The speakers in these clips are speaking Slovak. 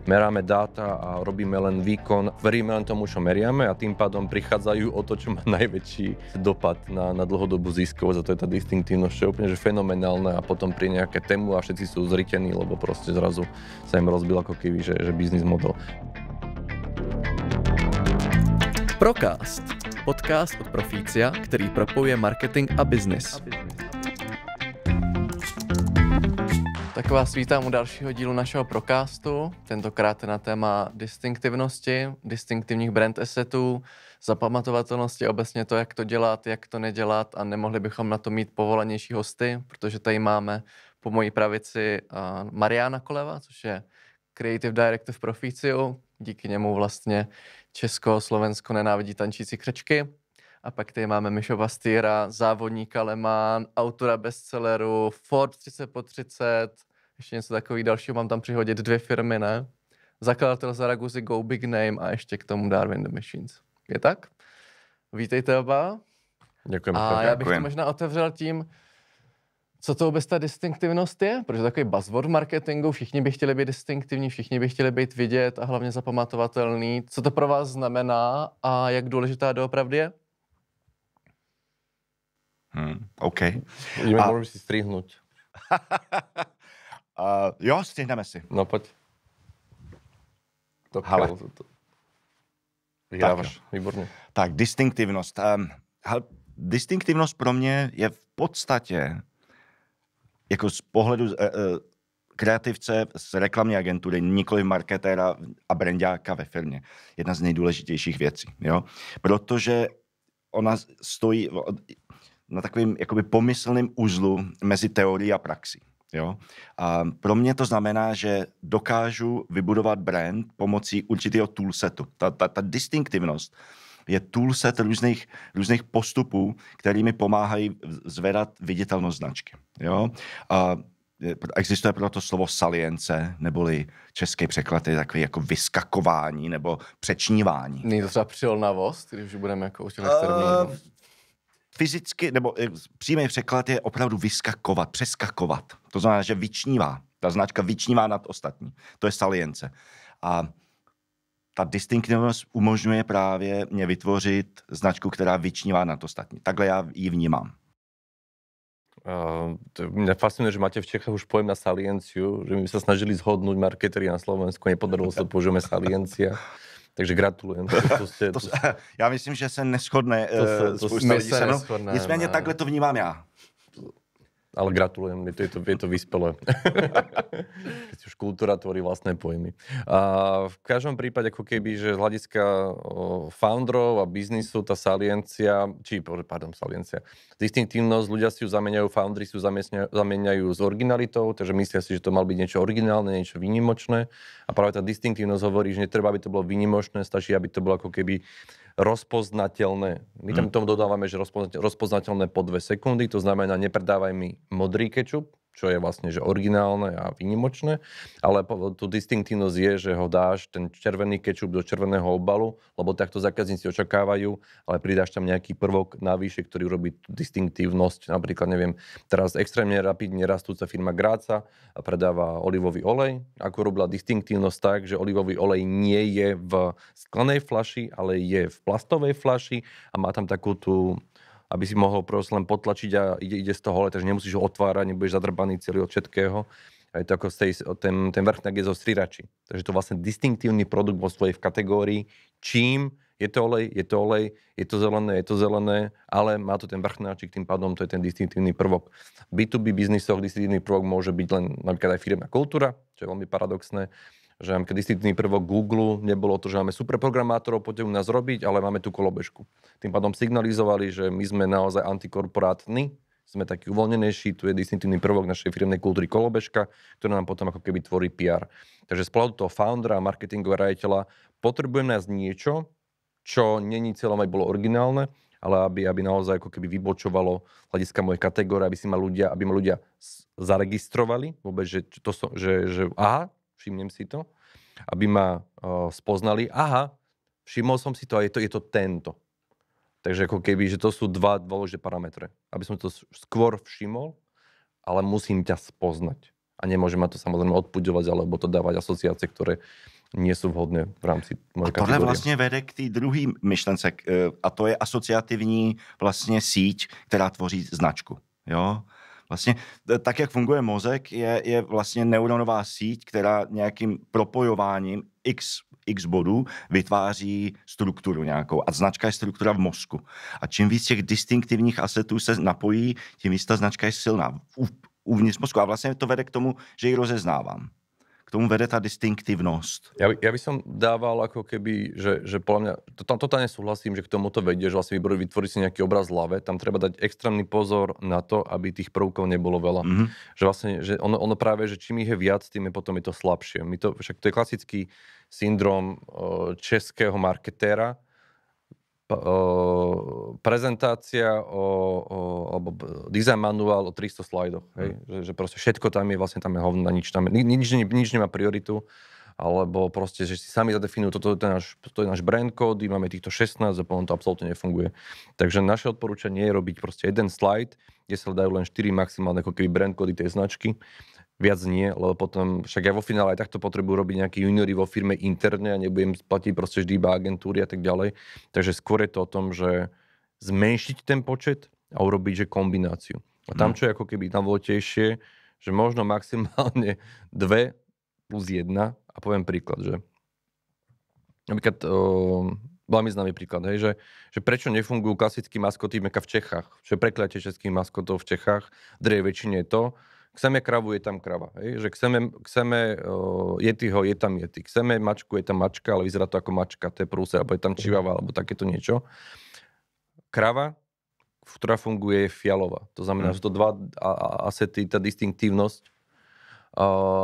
meráme dáta a robíme len výkon, veríme len tomu, čo meriame a tým pádom prichádzajú o to, čo má najväčší dopad na dlhodobú ziskovosť a to je tá distinktívnosť, čo je úplne že fenomenálne a potom pri nejaké tému a všetci sú zritení, lebo proste zrazu sa im rozbil ako keby, že biznis model. Procast. Podcast od Proficia, který propojuje marketing a business. Tak vás vítám u dalšího dílu našeho Procastu. Tentokrát je na téma distinktivnosti, distinktivních brand assetů, zapamatovatelnosti, obecně to, jak to dělat, jak to nedělat a nemohli bychom na to mít povolanější hosty, protože tady máme po mojí pravici Mariana Koleva, což je Creative Director v Proficiu. Díky němu vlastně Česko, Slovensko nenávidí tančící křečky. A pak tady máme Mišo Bastýra, závodníka Le Mans, autora bestselleru, Ford 30x30, ještě něco takového dalšího, mám tam přihodit 2 firmy, ne? Zakladatel Zaragozy Go Big Name a ještě k tomu Darwin the Machines. Je tak? Vítejte oba. Děkujeme. A já bych to možná otevřel tím, co to vůbec ta distinktivnost je, protože takový buzzword marketingu, všichni by chtěli být distinktivní, všichni by chtěli být vidět a hlavně zapamatovatelný. Co to pro vás znamená a jak důležitá doopravdy je? OK. Můžeme si strihnout. Jo, stihneme si. No pojď. Hele. Vyhráváš, výborně. Tak, distinktivnost. Distinktivnost pro mě je v podstatě jako z pohledu kreativce z reklamní agentury, nikoli marketéra a brandáka ve firmě. Jedna z nejdůležitějších věcí. Jo? Protože ona stojí na takovým jakoby pomyslným uzlu mezi teorií a praxí. Jo? A pro mě to znamená, že dokážu vybudovat brand pomocí určitého toolsetu. Ta distinktivnost je toolset různých postupů, který mi pomáhají zvedat viditelnost značky. Jo? A existuje proto slovo salience, neboli český překlad je takový jako vyskakování nebo přečnívání. Není to třeba přilnavost, když už budeme jako učit termínu? Fyzicky, nebo přímý překlad je opravdu vyskakovat, přeskakovat. To znamená, že vyčnívá. Ta značka vyčnívá nad ostatní. To je salience. A ta distinktivnost umožňuje právě mě vytvořit značku, která vyčnívá nad ostatní. Takhle já ji vnímám. Mňa fascinuje, že máte v Čechách už pojem na salienciu, že my sa snažili zhodnúť marketeri na Slovensku, nepodarilo sa, použijeme saliencia. Takže gratulujem. Já myslím, že se neshodne spousta lidí se mnou. Nicméně takhle to vnímám já. Ale gratulujem, je to vyspelé. Keď už kultúra tvorí vlastné pojmy. A v každom prípade, ako keby, že z hľadiska founderov a biznisu, tá saliencia, distinktívnosť, ľudia si ju zamieňajú, founderi si ju zamieňajú s originalitou, takže myslia si, že to mal byť niečo originálne, niečo výnimočné. A práve tá distinktívnosť hovorí, že netreba, aby to bolo výnimočné, stačí, aby to bolo ako keby rozpoznateľné. My tam tomu dodávame, že rozpoznateľné po 2 sekundy, to znamená, nepredávaj mi modrý kečup, čo je vlastne že originálne a výnimočné, ale tu distinktívnosť je, že ho dáš ten červený kečup do červeného obalu, lebo takto zákazníci očakávajú, ale pridáš tam nejaký prvok navyše, ktorý robí distinktívnosť. Napríklad, neviem, teraz extrémne rapidne rastúca firma Gráca predáva olivový olej. Ako robila distinktívnosť tak, že olivový olej nie je v sklenej fľaši, ale je v plastovej fľaši a má tam takú tú, aby si mohol proste len potlačiť a ide z toho, takže nemusíš ho otvárať, nebudeš zadrbaný celý od všetkého. A je to ako ten vrchnak je zo strirači. Takže to vlastne distinktívny produkt vo svojej kategórii, čím je to olej, je to zelené, ale má to ten vrchnáčik, tým pádom to je ten distinktívny prvok. V B2B biznisoch distinktívny prvok môže byť len napríklad aj firemná kultúra, čo je veľmi paradoxné, že keď distinktívny prvok Google nebolo to, že máme super programátorov, poďte u nás robiť, ale máme tú kolobežku. Tým pádom signalizovali, že my sme naozaj antikorporátni, sme taký uvoľnenejší, tu je distinktívny prvok našej firemnej kultúry kolobežka, ktorá nám potom ako keby tvorí PR. Takže z pohľadu toho foundera a marketingového riaditeľa potrebujeme nás niečo, čo není celom aj bolo originálne, ale aby naozaj ako keby vybočovalo hľadiska mojej kategórie, aby ma ľudia zaregistrovali, vôbec, že aha, všimnem si to, aby ma spoznali, aha, všimol som si to a je to tento. Takže ako keby, že to sú 2 dôležité parametre. Aby som to skôr všimol, ale musím ťa spoznať. A nemôže ma to samozrejme odpuďovať, alebo to dávať asociácie, ktoré nie sú vhodné v rámci mojej tohle kategórie. vlastně vede k té druhé myšlence a to je asociativní vlastně síť, která tvoří značku. Jo? Vlastně tak, jak funguje mozek, je vlastně neuronová síť, která nějakým propojováním x bodů vytváří strukturu nějakou. A značka je struktura v mozku. A čím víc těch distinktivních asetů se napojí, tím víc ta značka je silná uvnitř mozku. A vlastně to vede k tomu, že ji rozeznávám. K tomu vede tá distinktívnosť. Ja by som dával ako keby, že podľa mňa, totálne súhlasím, že k tomuto vedie, že vlastne vytvoriť si nejaký obraz v hlave, tam treba dať extrémny pozor na to, aby tých prvkov nebolo veľa. Mm-hmm. Že vlastne, že ono práve, že čím ich je viac, tým je potom je to slabšie. Však to je klasický syndrom českého marketéra, prezentácia alebo design manuál o 300 slajdoch. Hej? Že proste všetko tam je, vlastne tam je hovno, nič nemá prioritu, alebo proste, že si sami zadefinujú, to je náš brand kódy, máme týchto 16 a potom to absolútne nefunguje. Takže naše odporúčanie je robiť proste jeden slajd, kde sa dajú len 4 maximálne ako keby brand kódy tej značky. Viac nie, lebo potom, však ja vo finále aj takto potrebujú robiť nejakí juniori vo firme interne a nebudem platiť proste vždy iba agentúry a tak ďalej. Takže skôr je to o tom, že zmenšiť ten počet a urobiť, že kombináciu. A tam, čo je ako keby najdôležitejšie, že možno maximálne 2 plus 1 a poviem príklad, že napríklad veľmi známy príklad, hej, že prečo nefungujú klasickí maskoty v Čechách, že prekliatie českých maskotov v Čechách, v drvej väčšine je to, chceme kravu, je tam krava. Hej? Že chceme yetiho, je tam yeti. Chceme mačku, je tam mačka, ale vyzerá to ako mačka, to je prúser, alebo je tam čivava, alebo takéto niečo. Krava, ktorá funguje, je fialová. To znamená, že to dva asety, tá distinktívnosť,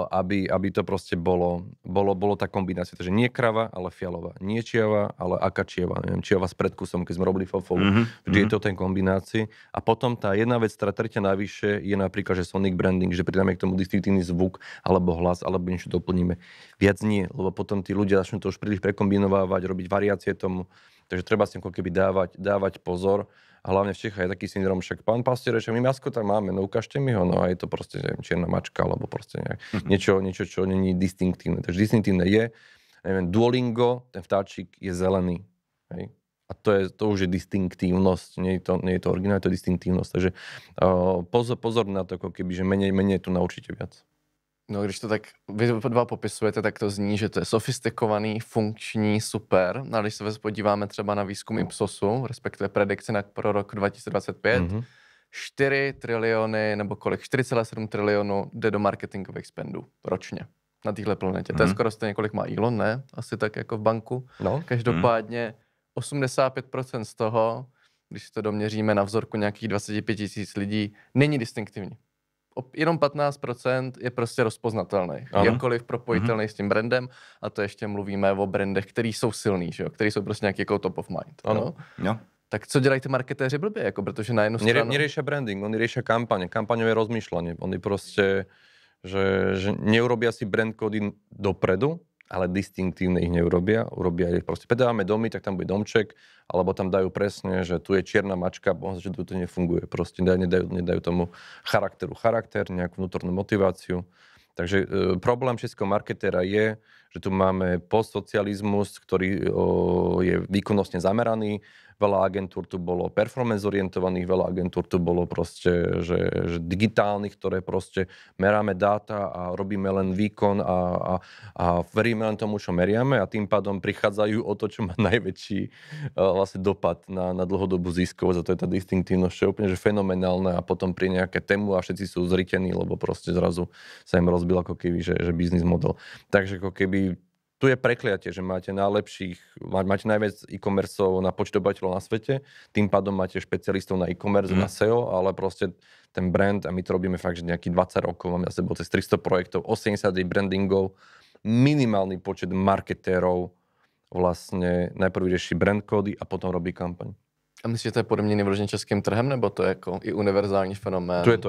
aby to proste bolo tá kombinácia. Takže nie krava, ale fialová. Nie čiava, ale akačieva. Neviem, čiava s predkusom, keď sme robili fofolu. Vždy je to ten kombinácii. A potom tá jedna vec, ktorá tretia navyše, je napríklad, že sonic branding, že pridáme k tomu distinktívny zvuk, alebo hlas, alebo niečo doplníme. Viac nie, lebo potom tí ľudia začnú to už príliš prekombinovávať, robiť variácie tomu. Takže treba si ako keby dávať pozor. A hlavne v Čechách je taký syndrom, však pán pastier, že my maskota máme, no ukážte mi ho, no a je to proste neviem, čierna mačka, alebo proste niečo, čo není distinktívne. Takže distinktívne je, neviem, Duolingo, ten vtáčik je zelený, hej. A to už je distinktívnosť, nie je to originál, to je distinktívnosť. Takže pozor na to, ako keby, že menej tu naučíte viac. No, když to tak vy dva popisujete, tak to zní, že to je sofistikovaný, funkční, super. No, když se podíváme třeba na výzkum Ipsosu, respektive predikce pro rok 2025, 4 triliony, nebo kolik, 4,7 trilionu jde do marketingových spendů ročně na téhle planetě. To je skoro stejně, kolik má Elon, ne? Asi tak jako v banku. No. Každopádně 85% z toho, když to doměříme na vzorku nějakých 25 000 lidí, není distinktivní. Jenom 15% je prostě rozpoznatelný. Jakkoliv propojitelný s tím brandem, a to ještě mluvíme o brandech, který jsou silný, že jo? Který jsou prostě nějaký jako top of mind. Ano. No? Tak co dělají ty marketéři blbě? Jako, protože na jednu stranu... Neriešia branding, oni riešia kampane. Kampaňové rozmýšľanie. Oni proste, že neurobia si brand kódy dopredu, ale distinktívne ich neurobia. Urobia ich proste, predávame domy, tak tam bude domček, alebo tam dajú presne, že tu je čierna mačka, že to nefunguje. Proste nedajú tomu charakter, nejakú vnútornú motiváciu. Takže problém českého marketéra je, že tu máme postsocializmus, ktorý je výkonnostne zameraný. Veľa agentúr tu bolo performance orientovaných, veľa agentúr tu bolo proste, že digitálnych, ktoré proste meráme dáta a robíme len výkon a veríme len tomu, čo meriame a tým pádom prichádzajú o to, čo má najväčší vlastne dopad na dlhodobú ziskovosť a to je tá distinktívnosť, čo je úplne že fenomenálne a potom pri nejaké tému a všetci sú zritení, lebo proste zrazu sa im rozbil ako keby, že biznis model. Takže ako keby tu je prekliatie, že máte najviac e-commerceov na počet obyvateľov na svete, tým pádom máte špecialistov na e-commerce, na SEO, ale proste ten brand, a my to robíme fakt, že nejakých 20 rokov, máme za sebou cez 300 projektov, 80 brandingov, minimálny počet marketérov vlastne najprv rieši brand kódy a potom robí kampaň. A myslíte, že to je podmíněný vyloženě českým trhem, nebo to je jako i univerzální fenomén? Tu je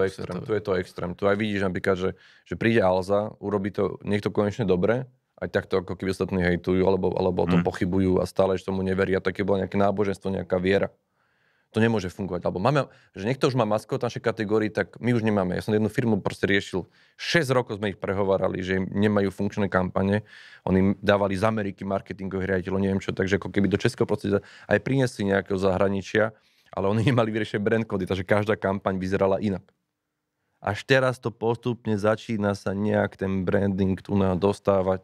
to extrém. Tu aj vidíš napríklad, že príde Alza, urobí to niekto konečne dobre, aj takto ako keby ostatní hejtujú, alebo o tom pochybujú a stále ešte tomu neveria. Také bolo nejaké náboženstvo, nejaká viera. To nemôže fungovať. Alebo máme, že niekto už má maskot v našej kategórii, tak my už nemáme. Ja som jednu firmu proste riešil. 6 rokov sme ich prehovárali, že im nemajú funkčné kampane. Oni dávali z Ameriky marketingových riaditeľov, neviem čo, takže ako keby do českého prostredia aj priniesli nejakého zahraničia, ale oni nemali vyriešené brand kódy, takže každá kampaň vyzerala inak. Až teraz to postupne začína sa nejak ten branding tu dostávať.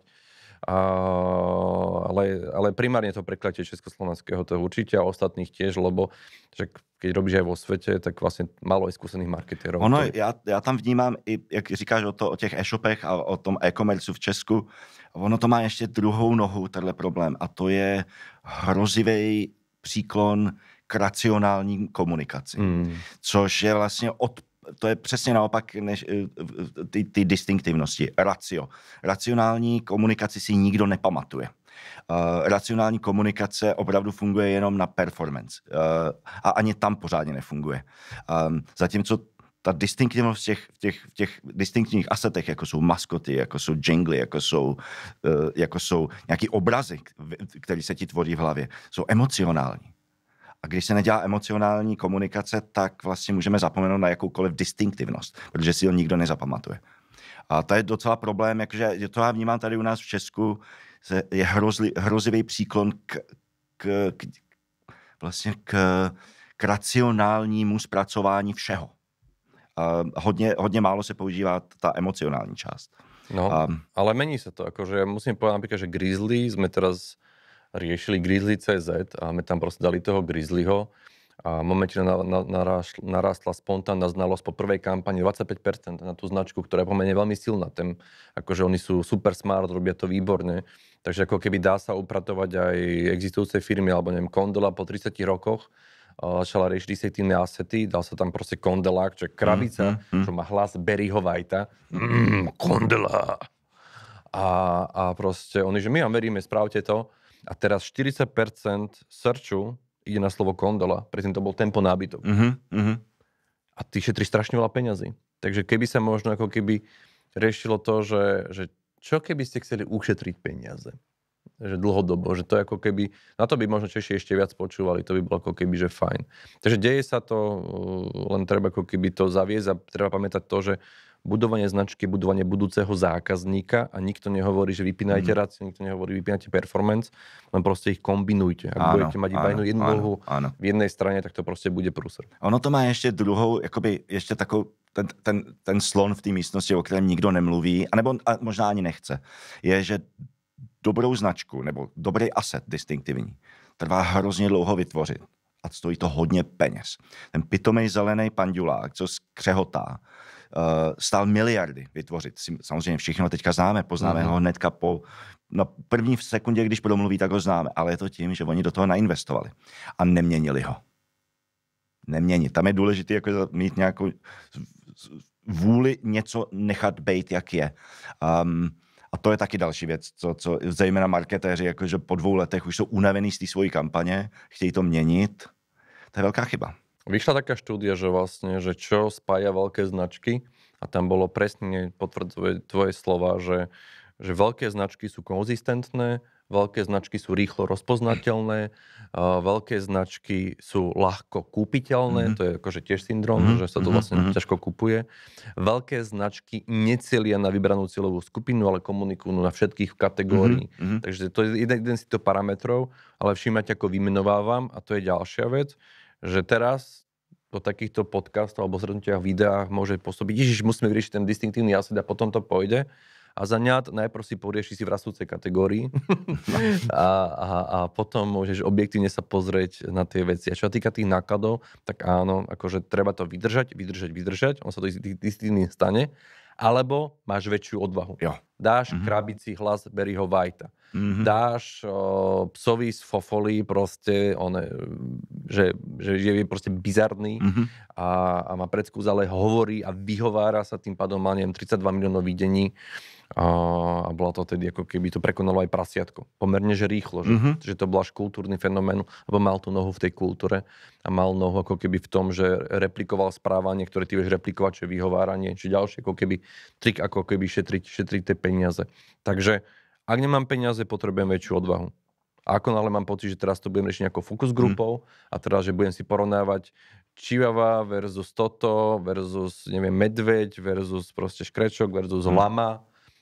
Ale primárne to prekliatie československého to určite a ostatných tiež, lebo že keď robíš aj vo svete, tak vlastne málo je skúsených marketérov. Ono, já tam vnímám i, jak říkáš o těch e-shopech a o tom e-commerce v Česku, ono to má ještě druhou nohu, tenhle problém, a to je hrozivý příklon k racionální komunikaci. Což je vlastně to je přesně naopak než ty distinktivnosti. Racionální komunikaci si nikdo nepamatuje. Racionální komunikace opravdu funguje jenom na performance. A ani tam pořádně nefunguje. Zatímco ta distinktivnost v těch distinktních asetech, jako jsou maskoty, jako jsou jingly, jako jsou nějaký obrazy, které se ti tvoří v hlavě, jsou emocionální. A když se nedělá emocionální komunikace, tak vlastně můžeme zapomenout na jakoukoliv distinktivnost, protože si ho nikdo nezapamatuje. A to je docela problém, jakože to já vnímám tady u nás v Česku, je hrozivý příklon k racionálnímu zpracování všeho. Hodně málo se používá ta emocionální část. No, ale mení sa to. Akože ja musím povedať napríklad, že Grizzly, sme teraz riešili Grizzly.cz a my tam proste dali toho Grizzlyho a momentne narástla spontánna znalosť po prvej kampani 25% na tú značku, ktorá je pomerne veľmi silná. Akože oni sú super smart, robia to výborne. Takže ako keby dá sa upratovať aj existujúce firmy, alebo neviem, Condola po 30 rokoch začala riešiť distiktívne asety, dal sa tam proste Condelák, čo je krabica, čo má hlas Barryho Whitea. Condela. A proste oni, že my vám veríme, spravte to. A teraz 40% searchu ide na slovo Condola, predtým to bol tempo nábytok. A ty šetríš strašne veľa peňazí. Takže keby sa možno ako keby riešilo to, že čo keby ste chceli ušetriť peniaze? Že dlhodobo, že to ako keby, na to by možno Češi ešte viac počúvali, to by bolo ako keby, že fajn. Takže deje sa to, len treba ako keby to zaviesť a treba pamätať to, že budovanie značky, budovanie budúceho zákazníka a nikto nehovorí, že vypínajte rácio, nikto nehovorí, vypínajte performance, len proste ich kombinujte. Ak budete mať iba jednu nohu v jednej strane, tak to proste bude prúser. Ono to má ještě druhou, jakoby ještě takovou, ten slon v té místnosti, o kterém nikdo nemluví, anebo možná ani nechce, je, že dobrou značku nebo dobrý asset distinktivní trvá hrozně dlouho vytvořit a stojí to hodně peněz. Ten pitomej zelený pandulák, co skřehotá, stál miliardy vytvořit. Samozřejmě všichni ho teďka známe, poznáme ho hnedka na první sekundě, když promluví, tak ho známe, ale je to tím, že oni do toho nainvestovali a neměnili ho. Neměnit. Tam je důležité jako mít nějakou vůli něco nechat bejt, jak je. A to je taky další věc, co zejména marketéři, jakože po 2 letech už jsou unavený z té svojí kampaně, chtějí to měnit. To je velká chyba. Vyšla taká štúdia, že vlastne, že čo spája veľké značky a tam bolo presne, potvrdzuje tvoje slova, že veľké značky sú konzistentné, veľké značky sú rýchlo rozpoznateľné, veľké značky sú ľahko kúpiteľné, to je akože tiež syndrom, že sa to vlastne ťažko kupuje. Veľké značky necielia na vybranú cieľovú skupinu, ale komunikujú na všetkých kategórií. Takže to je jeden z týchto parametrov, ale všímať, ako vymenovávam, a to je ďalšia vec, že teraz do takýchto podcastov alebo zhrnutiach videách môže pôsobiť, Ježiš, musíme vyriešiť ten distinktívny asset a potom to pôjde. A za najprv si porieši si v rastúcej kategórii a potom môžeš objektívne sa pozrieť na tie veci. A čo sa týka tých nákladov, tak áno, akože treba to vydržať, on sa to distinktívne stane, alebo máš väčšiu odvahu. Jo. Dáš krabici hlas Barryho Whitea. Dáš psovi z Fofolí proste, že je proste bizarný a má predskúzale, hovorí a vyhovára sa, tým pádom má, neviem, 32 miliónov videní a bola to tedy, ako keby to prekonalo aj prasiatko. Pomerne, že rýchlo, že to bol až kultúrny fenomén, lebo mal tú nohu v tej kultúre a mal nohu ako keby v tom, že replikoval správanie, ktoré ty vieš replikovať, čo je vyhováranie, či ďalšie ako keby trik, ako keby šetriť tie peniaze. Takže ak nemám peniaze, potrebujem väčšiu odvahu. A ako náhle mám pocit, že teraz to budem riešiť nejakou fokus grupou a teraz, že budem si porovnávať čivava versus toto versus, neviem, medveď versus proste škrečok versus lama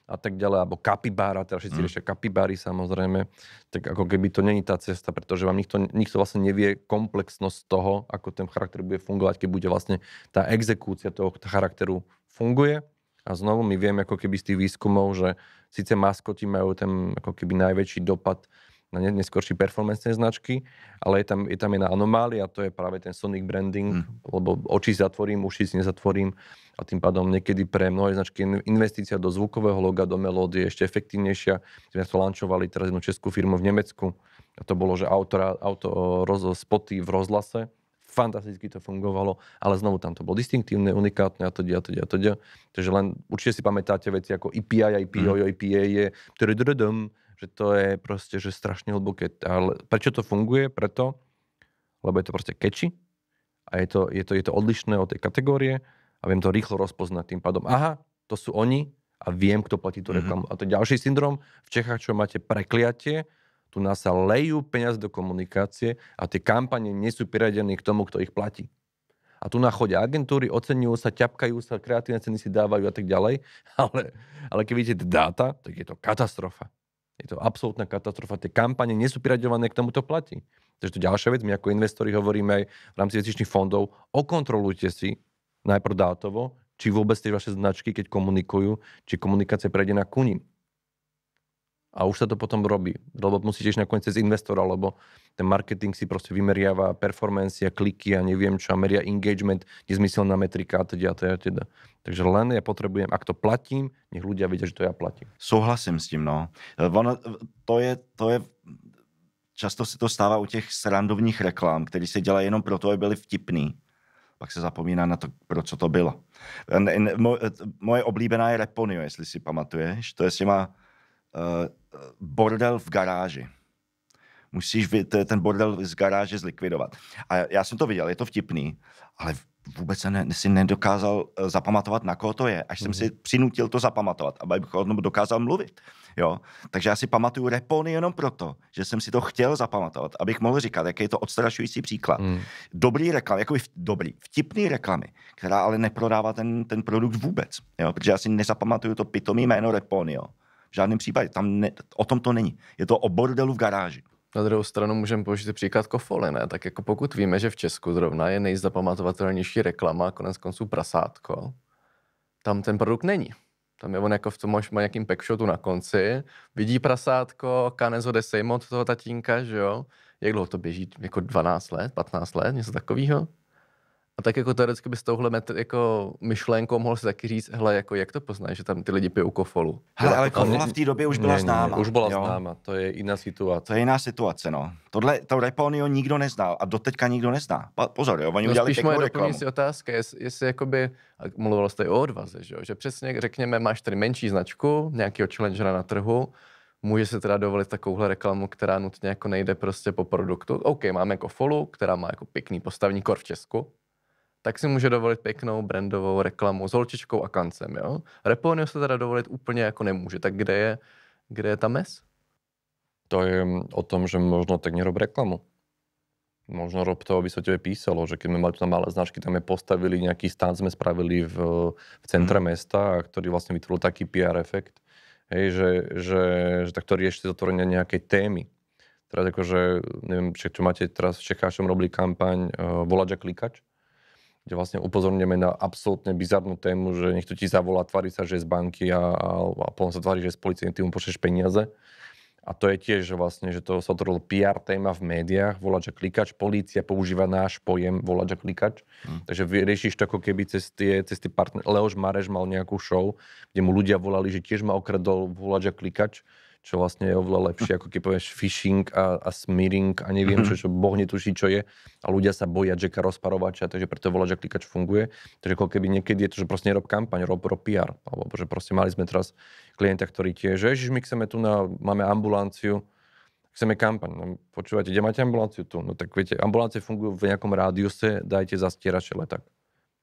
a tak ďalej, alebo kapibára, teraz všetci riešia kapibáry samozrejme, tak ako keby to není tá cesta, pretože vám nikto vlastne nevie komplexnosť toho, ako ten charakter bude fungovať, keď bude vlastne tá exekúcia toho charakteru funguje. A znovu my vieme ako keby z tých výskumov, že síce maskoti majú ten ako keby najväčší dopad na neskôrší performance značky, ale je tam jedna anomália, a to je práve ten sonic branding, lebo oči zatvorím, uši si nezatvorím a tým pádom niekedy pre mnohé značky investícia do zvukového loga, do melódie je ešte efektívnejšia. My sme to launchovali teraz jednu českú firmu v Nemecku a to bolo, že spoty v rozhlase, fantasticky to fungovalo, ale znovu tam to bolo distinktívne, unikátne a teda. Takže len určite si pamätáte veci ako EPI, IPO, IPA je že to je proste, že strašne hlboké. Ale prečo to funguje? Preto, lebo je to proste catchy a je to odlišné od tej kategórie a viem to rýchlo rozpoznať tým pádom. Aha, to sú oni a viem, kto platí tú reklamu. A to je ďalší syndrom. V Čechách, čo máte prekliatie, tu nás sa lejú peniaze do komunikácie a tie kampane nie sú priradené k tomu, kto ich platí. A tu chodia agentúry, oceňujú sa, ťapkajú sa, kreatívne ceny si dávajú a tak ďalej. Ale keď vidíte dáta, tak je to katastrofa. Je to absolútna katastrofa. Tie kampane nie sú priraďované k tomuto platí. Takže to ďalšia vec, my ako investori hovoríme aj v rámci investičných fondov, okontrolujte si najprv dátovo, či vôbec tie vaše značky, keď komunikujú, či komunikácia prejde na kuním. A už sa to potom robí, lebo musíte ísť nakoniec cez investora, lebo ten marketing si proste vymeriava performance a kliky a neviem čo, a meria engagement, nezmyselná metrika a teda. Takže len ja potrebujem, ak to platím, nech ľudia vedia, že to ja platím. Souhlasím s tím, no. To je často se to stává u těch srandovních reklam, které se dělají jenom proto, aby byly vtipný. Pak se zapomíná na to, pro co to bylo. Moje oblíbená je Reponio, jestli si pamatuješ. To je s těma bordel v garáži. Musíš ten bordel z garáže zlikvidovat. A já jsem to viděl, je to vtipný, ale vůbec si nedokázal zapamatovat, na koho to je, až jsem si přinutil to zapamatovat, abych o tom dokázal mluvit. Jo? Takže já si pamatuju Repony jenom proto, že jsem si to chtěl zapamatovat, abych mohl říkat, jaký je to odstrašující příklad. Dobrý reklam, jako vtipný reklamy, která ale neprodává ten produkt vůbec. Jo? Protože já si nezapamatuju to pitomý jméno Reponio. V žádném případě. O tom to není. Je to o bordelu v garáži. Na druhou stranu můžeme použít příklad Kofoly, ne? Tak jako pokud víme, že v Česku zrovna je nejzapamatovatelnější reklama, konec konců prasátko, tam ten produkt není. Tam je on jako v tom má nějakým packshotu na konci, vidí prasátko, kanec ho jde sejmout toho tatínka, že jo? Jak dlouho to běží? Jako 12 let, 15 let, něco takového? A tak jako teoreticky by s touhle jako myšlenkou mohl si taky říct, hele, jako jak to poznáš, že tam ty lidi pijou Kofolu? Hele, ale Kofola v té době už byla známa. Už byla známa, to je jiná situace. To je jiná situace, no. To Reponio nikdo neznal a doteďka nikdo nezná. Pozor, jo, oni udělali pěknou reklamu. Spíš moje doplňující otázka, jestli jakoby, mluvilo jste o odvaze, že přesně řekněme, máš tady menší značku, nějakého challengera na trhu, může se teda dovolit takovouhle reklamu, která nutně jako nejde prostě po produktu. OK, máme Kofolu, která má jako pěkný postavní kor v Česku, tak si může dovolit pěknou brandovou reklamu s holčičkou a kancem, jo? Reponio se teda dovolit úplně jako nemůže. Tak kde je ta mez? To je o tom, že možno tak nerob reklamu. Možno rob to, aby sa o tebe písalo, že keď sme mali tu na malé značky, tam je postavili nejaký stan, sme spravili v centre mesta, ktorý vlastne vytvoril taký PR efekt, hej, že takto riešte zatvorenie nejakej témy. Teraz akože, neviem, čo máte teraz v Čechách, čo robili kampaň Volač a klikač, kde vlastne upozorníme na absolútne bizarnú tému, že niekto ti zavolá, tvári sa, že je z banky a potom sa tvári, že je z polície, ty mu pošleš peniaze. A to je tiež, že vlastne, že to sa otvoril PR téma v médiách, Volač a klikač, polícia používa náš pojem Volač a klikač. Takže riešiš to ako keby cez tie partner. Leoš Mareš mal nejakú show, kde mu ľudia volali, že tiež ma okradol Volač a klikač, čo vlastne je oveľa lepšie, ako keď povieš phishing a smearing a neviem čo Boh netuší, čo je. A ľudia sa boja Jacka Rozparovača, takže preto Volač a klikač funguje. Takže ako keby niekedy je to, že proste nerob kampaň, rob PR. Alebo že proste mali sme teraz klienta, ktorý tiež, že ježiš, my chceme tu máme ambulanciu, chceme kampaň. No, počúvajte, kde máte ambulanciu tu? No tak viete, ambulancie fungujú v nejakom rádiuse, dajte zastierače leták.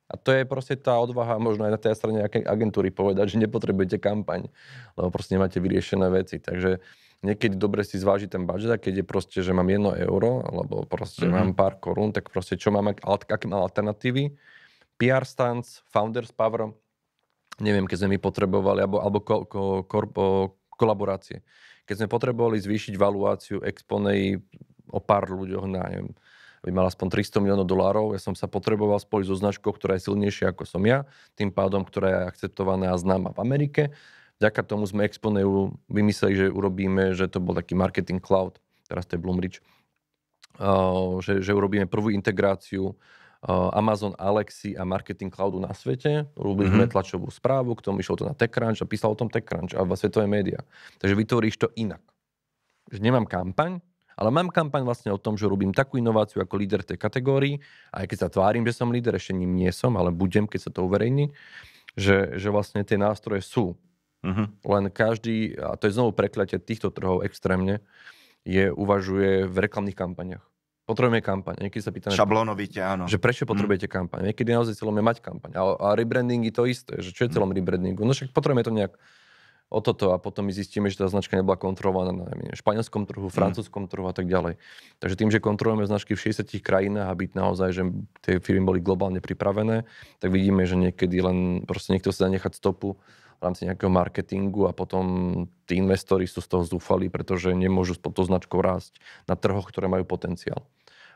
A to je proste tá odvaha možno aj na tej strane nejakej agentúry povedať, že nepotrebujete kampaň, lebo proste nemáte vyriešené veci. Takže niekedy dobre si zvážiť ten budget, a keď je proste, že mám 1 euro, alebo proste mám pár korún, tak proste čo mám, aké mám alternatívy? PR stance, Founders Power, neviem, keď sme my potrebovali, alebo kolaborácie. Keď sme potrebovali zvýšiť valuáciu Exponej o pár ľuďoch na, neviem, aby mal aspoň $300 miliónov, ja som sa potreboval spojiť so značkou, ktorá je silnejšia ako som ja, tým pádom, ktorá je akceptovaná a známa v Amerike. Vďaka tomu sme Exponeu vymysleli, že urobíme, že to bol taký marketing cloud, teraz to je Bloomreach, že urobíme prvú integráciu Amazon Alexy a Marketing Cloudu na svete. Robili sme tlačovú správu, k tomu išlo to na TechCrunch a písal o tom TechCrunch a svetové médiá. Takže vytvoríš to inak. Že nemám kampaň, ale mám kampaň vlastne o tom, že robím takú inováciu ako líder tej kategórii, aj keď sa tvárim, že som líder, ešte ním nie som, ale budem, keď sa to uverejní, že vlastne tie nástroje sú. Len každý, a to je znovu prekliatie týchto trhov extrémne, uvažuje v reklamných kampaniach. Potrebujeme kampaň. Niekedy sa pýtame, šablónovite, áno. Že prečo potrebujete kampaň. Niekedy naozaj cieľom je mať kampaň. A rebranding je to isté. Že čo je cieľom rebrandingu? No však potrebujeme to nejak o toto a potom my zistíme, že tá značka nebola kontrolovaná na španielskom trhu, francúzskom trhu a tak ďalej. Takže tým, že kontrolujeme značky v 60 krajinách a byť naozaj, že tie firmy boli globálne pripravené, tak vidíme, že niekedy len proste niekto sa dá nechať stopu v rámci nejakého marketingu a potom tí investori sú z toho zúfali, pretože nemôžu s touto značkou rásť na trhoch, ktoré majú potenciál.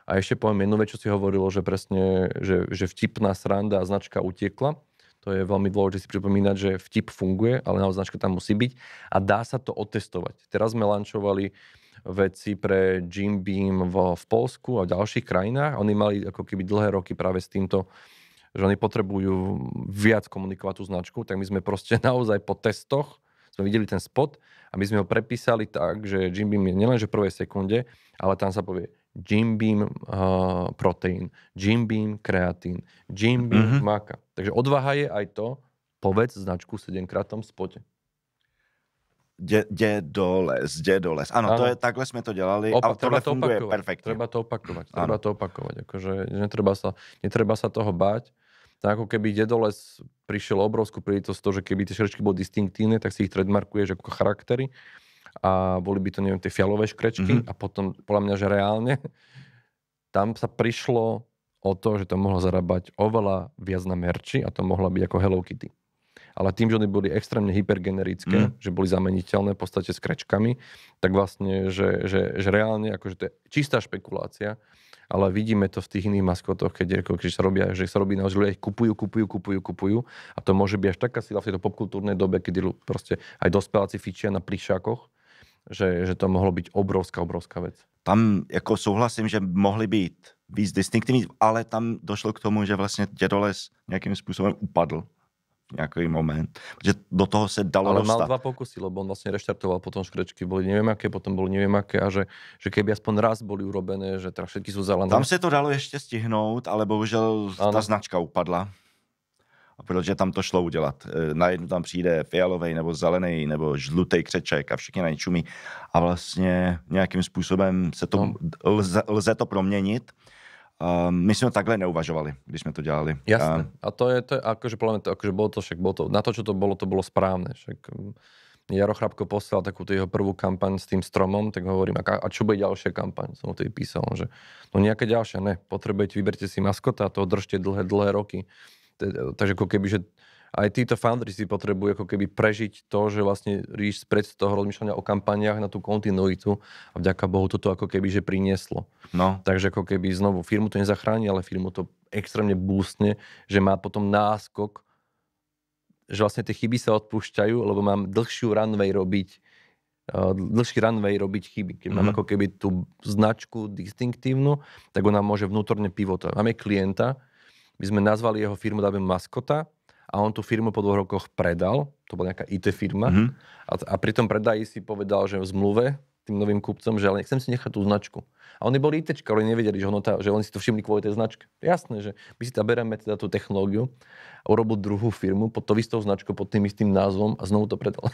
A ešte poviem jednu vec, čo si hovorilo, že presne, že vtipná sranda a značka utiekla. To je veľmi dôležité si pripomínať, že vtip funguje, ale naozaj značka tam musí byť a dá sa to otestovať. Teraz sme lančovali veci pre Jim Beam v Poľsku a v ďalších krajinách. Oni mali ako keby dlhé roky práve s týmto, že oni potrebujú viac komunikovať tú značku, tak my sme proste naozaj po testoch sme videli ten spot a my sme ho prepísali tak, že Jim Beam je nielenže v prvej sekunde, ale tam sa povie Jim Beam proteín, Jim Beam kreatín, Jim Beam maca. Takže odvaha je aj to, povedz značku 7-krát v tom spote. Jde doles. Áno, to je, takhle sme to dělali, ale tohle funguje perfektne. Treba to opakovať. Akože netreba sa toho báť. Tak ako keby Dedoles prišiel obrovskú príležitosť to, že keby tie škrečky boli distinktívne, tak si ich trademarkuješ ako charaktery a boli by to, neviem, tie fialové škrečky a potom, podľa mňa, že reálne tam sa prišlo o to, že to mohlo zarábať oveľa viac na merči a to mohla byť ako Hello Kitty. Ale tým, že oni boli extrémne hypergenerické, že boli zameniteľné v podstate s krečkami, tak vlastne, že reálne, akože to je čistá špekulácia, ale vidíme to v tých iných maskotoch, keď sa robí naozaj, ľudia ich kupujú a to môže byť až taká sila v tejto popkultúrnej dobe, kedy proste aj dospeláci fičia na plišákoch, že to mohlo byť obrovská vec. Tam jako souhlasím, že mohli být víc distinktivní, ale tam došlo k tomu, že vlastně Dedoles nějakým způsobem upadl nejaký moment, že do toho sa dalo dostať. Ale mal 2 pokusy, lebo on vlastne reštartoval potom škrečky, boli neviem aké, potom boli neviem aké a že keby aspoň raz boli urobené, že teda všetky sú zelené. Tam sa to dalo ešte stihnout, ale bohužel tá značka upadla. Protože tam to šlo udělat. Najednou tam přijde fialovej nebo zelený nebo žlutý křeček a všichni na ně čumí. A vlastně nějakým způsobem se to lze to proměnit. My sme takhle neuvažovali, když sme to dělali. Jasné. A to je akože podľa mňa, akože bolo to, na to, čo to bolo správne. Však Jaro Chrapko poslal takú jeho prvú kampaň s tým stromom, tak hovorím, a čo bude ďalšia kampaň? Som ho tedy písal, že no nejaká ďalšia, ne. Potrebujete, vyberte si maskota a toho držte dlhé roky. Takže ako keby, že aj títo foundry si potrebujú ako keby prežiť to, že vlastne ríš spred z toho rozmýšľania o kampaniách na tú kontinuitu a vďaka Bohu toto ako keby, že prinieslo. No. Takže ako keby znovu firmu to nezachráni, ale firmu to extrémne boostne, že má potom náskok, že vlastne tie chyby sa odpúšťajú, lebo mám dlhší runway robiť chyby. Keď mám ako keby tú značku distinktívnu, tak ona môže vnútorne pivotovať. Máme klienta, my sme nazvali jeho firmu, dáme maskota, a on tú firmu po 2 rokoch predal, to bola nejaká IT firma, a pri tom predaji si povedal, že v zmluve tým novým kupcom, že ale nechcem si nechať tú značku. A oni boli ITčka, ale nevedeli, že oni si to všimli kvôli tej značke. Jasné, že my si bereme teda tú technológiu a urobil druhú firmu pod to istou značkou, pod tým istým názvom a znovu to predal.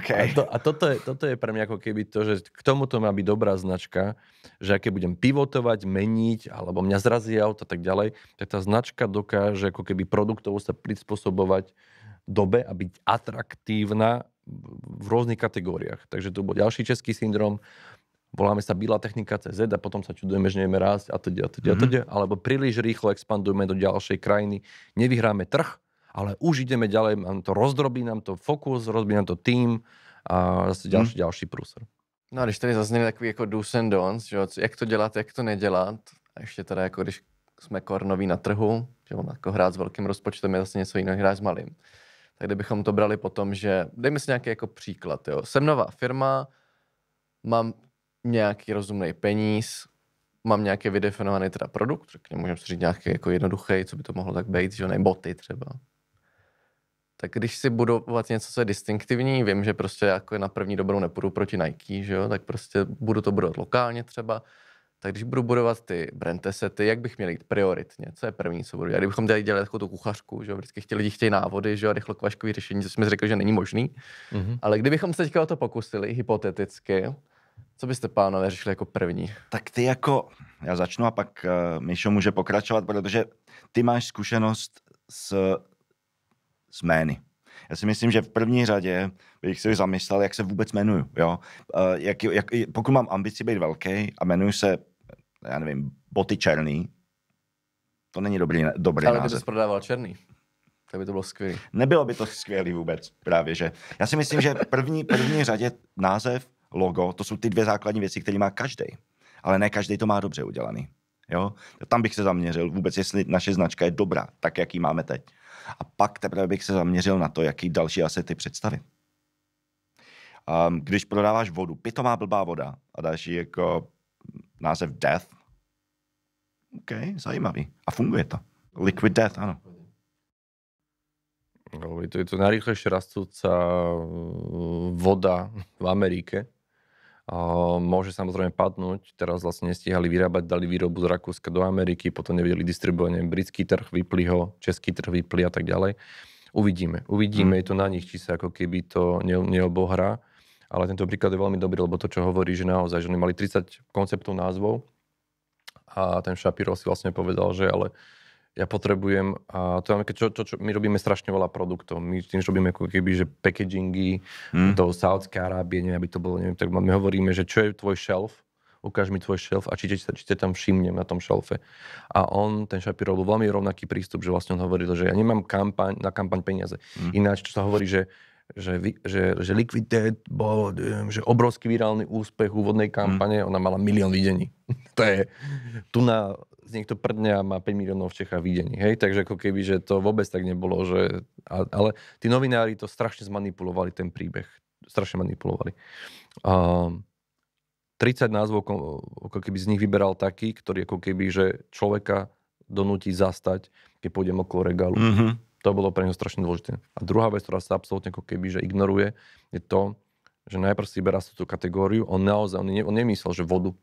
Okay. A toto je pre mňa ako keby to, že k tomuto má byť dobrá značka, že keď budem pivotovať, meniť, alebo mňa zrazí auto a tak ďalej, tak tá značka dokáže ako keby produktovo sa prispôsobovať dobe a byť atraktívna v rôznych kategóriách. Takže to bol ďalší český syndrom, voláme sa Bílá technika CZ a potom sa čudujeme, že nevieme rásť a teda, alebo príliš rýchlo expandujeme do ďalšej krajiny, nevyhráme trh, ale už ideme ďalej, nám to rozdrobí nám to fokus, rozbí nám to tým a zase ďalší průser. No a když tady zazněly takový jako do's and don'ts, že, jak to dělat, jak to nedělat, a ještě teda jako když jsme kornoví na trhu, že jako hrát s velkým rozpočtem je zase něco jiného, hrát s malým. Tak kdybychom to brali potom, že dejme si nějaký jako příklad, jo. Jsem nová firma, mám nějaký rozumný peníz, mám nějaký vydefinovaný teda produkt, řekněme, můžeme si říct nějaký jako jednoduchý, co by to mohlo tak být, že ne, boty třeba. Tak když si budovat něco, co je distinktivní, vím, že prostě jako na první dobrou nepůjdu proti Nike, že jo, tak prostě budu to budovat lokálně třeba. Tak když budu budovat ty brand assety, jak bych měl jít prioritně? Co je první, co budu dělat? Kdybychom dělali takovou tu kuchařku, že jo, vždycky lidi chtějí návody, že jo, rychlokvaškový řešení, co jsme řekli, že není možný. Ale kdybychom se teďka o to pokusili, hypoteticky, co byste, pánové, řešili jako první? Tak ty jako, já začnu a pak Míšo může pokračovat, protože ty máš zkušenost s jmény. Já si myslím, že v první řadě bych si zamyslel, jak se vůbec jmenuju. Jo? Pokud mám ambici být velký a jmenuju se, já nevím, Boty černý, to není dobrý název. Ale kdyby jsi prodával černý, tak by to bylo skvělý. Nebylo by to skvělý vůbec, právě že. Já si myslím, že první řadě název, logo, to jsou ty dvě základní věci, které má každý. Ale ne každý to má dobře udělaný. Jo? Tam bych se zaměřil vůbec, jestli naše značka je dobrá, tak, jak ji máme teď. A pak teprve bych se zaměřil na to, jaký další asety představit. Když prodáváš vodu, pitomá blbá voda a dáš jí jako název Death, OK, zajímavý. A funguje to. Liquid Death, ano. No, je to najrýchlejšie rastúca voda v Amerike. Môže samozrejme padnúť. Teraz vlastne nestíhali vyrábať, dali výrobu z Rakúska do Ameriky, potom nevedeli distribuovať, britský trh, vypli ho, český trh vypli a tak ďalej. Uvidíme, je to na nich, či sa ako keby to neobohrá. Ale tento príklad je veľmi dobrý, lebo to, čo hovorí, že naozaj, že oni mali 30 konceptov názvov a ten Shapiro si vlastne povedal, že ale ja potrebujem, a to je čo my robíme strašne veľa produktov. My tým, že robíme ako keby, že packagingy do Saúdskej Arábie, neviem, aby to bolo, neviem, tak my hovoríme, že čo je tvoj shelf, ukáž mi tvoj shelf a či te tam všimnem na tom shelfe. A ten Shapiro bol veľmi rovnaký prístup, že vlastne on hovoril, že ja nemám na kampaň peniaze. Ináč, čo sa hovorí, že Liquid Death bol že obrovský virálny úspech úvodnej kampane, ona mala 1 000 000 videní. To je, tu na niekto prdne a má 5 miliónov v Čechách videní, hej? Takže ako keby, že to vôbec tak nebolo, že... Ale tí novinári to strašne zmanipulovali, ten príbeh. Strašne manipulovali. 30 názvov, ako keby z nich vyberal taký, ktorý ako keby, že človeka donúti zastať, keď pôjdem okolo regálu. To bolo pre neho strašne dôležité. A druhá vec, ktorá sa absolútne ako keby, že ignoruje, je to, že najprv si vyberá tú kategóriu, on nemyslel, že vodu.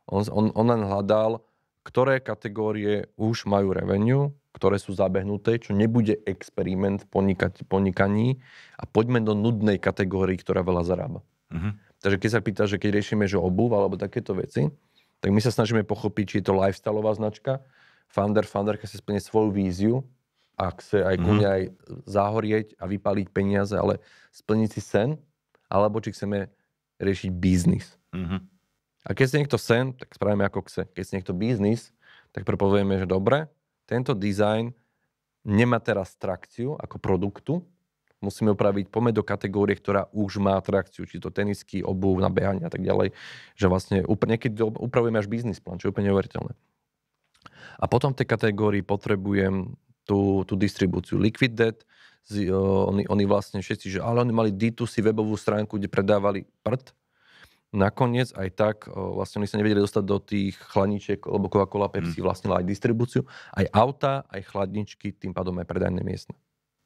On len hľadal, ktoré kategórie už majú revenue, ktoré sú zabehnuté, čo nebude experiment v podnikaní a poďme do nudnej kategórii, ktorá veľa zarába. Takže keď sa pýta, že keď riešime, že obuv alebo takéto veci, tak my sa snažíme pochopiť, či je to lifestyleová značka, founderka sa splní svoju víziu a chce aj ku mne aj zahorieť a vypaliť peniaze, ale splniť si sen, alebo či chceme riešiť biznis. A keď si niekto sen, tak spravíme ako chce. Keď si niekto biznis, tak prepovieme, že dobre, tento dizajn nemá teraz trakciu ako produktu, musíme upraviť, poďme do kategórie, ktorá už má trakciu, či to tenisky, obuv, nabehanie a tak ďalej, že vlastne niekedy upravujeme až biznis plán, čo je úplne neuveriteľné. A potom v tej kategórii potrebujem tú distribúciu. Liquid Death, oni vlastne všetci, že ale oni mali D2C webovú stránku, kde predávali prd. Nakoniec aj tak, vlastne oni sa nevedeli dostať do tých chladničiek, lebo Coca-Cola, Pepsi vlastnila aj distribúciu, aj auta, aj chladničky, tým pádom aj predajné miestne.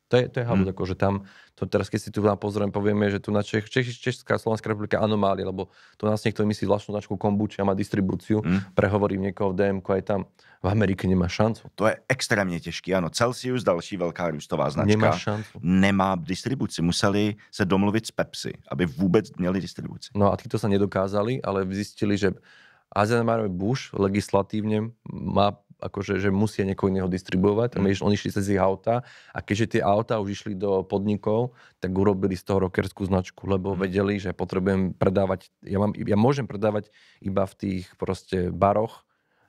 To je halúd, akože tam, to teraz keď si tu nám pozrieme, povieme, že tu na Česká Slovenská republika anomália, lebo tu nás niekto myslí vlastnú značku kombuči a má distribúciu, prehovorím niekoho v DMku, aj tam v Amerike nemá šancu. To je extrémně těžký, ano. Celsius, další velká růstová značka, nemá šancu. Nemá distribuci. Museli se domluvit s Pepsi, aby vůbec měli distribuci. No a títo sa nedokázali, ale zistili, že Anheuser-Busch legislatívne má akože, že musia niekoho iného distribuovať. Oni išli cez ich auta a keďže tie auta už išli do podnikov, tak urobili z toho rockerskú značku, lebo vedeli, že potrebujem predávať, ja môžem predávať iba v tých proste baroch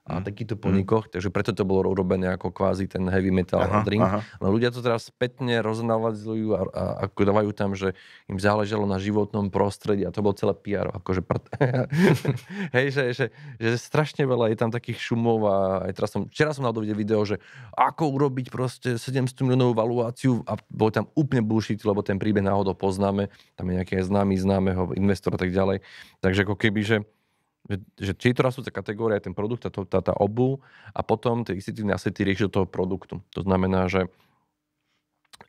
a takýchto podnikoch, takže preto to bolo urobené ako kvázi ten heavy metal drink. No ľudia to teraz spätne roznavazujú a ako dávajú tam, že im záležalo na životnom prostredí a to bolo celé PR, akože hej, že strašne veľa je tam takých šumov a aj teraz včera som videl video, že ako urobiť proste 700 miliónovú valuáciu a bol tam úplne bullshit, lebo ten príbeh náhodou poznáme, tam je nejaký známeho investora a tak ďalej. Takže ako keby, že či to rastúca kategória, ten produkt, tá obuv a potom tie institútne asety rieši do toho produktu. To znamená, že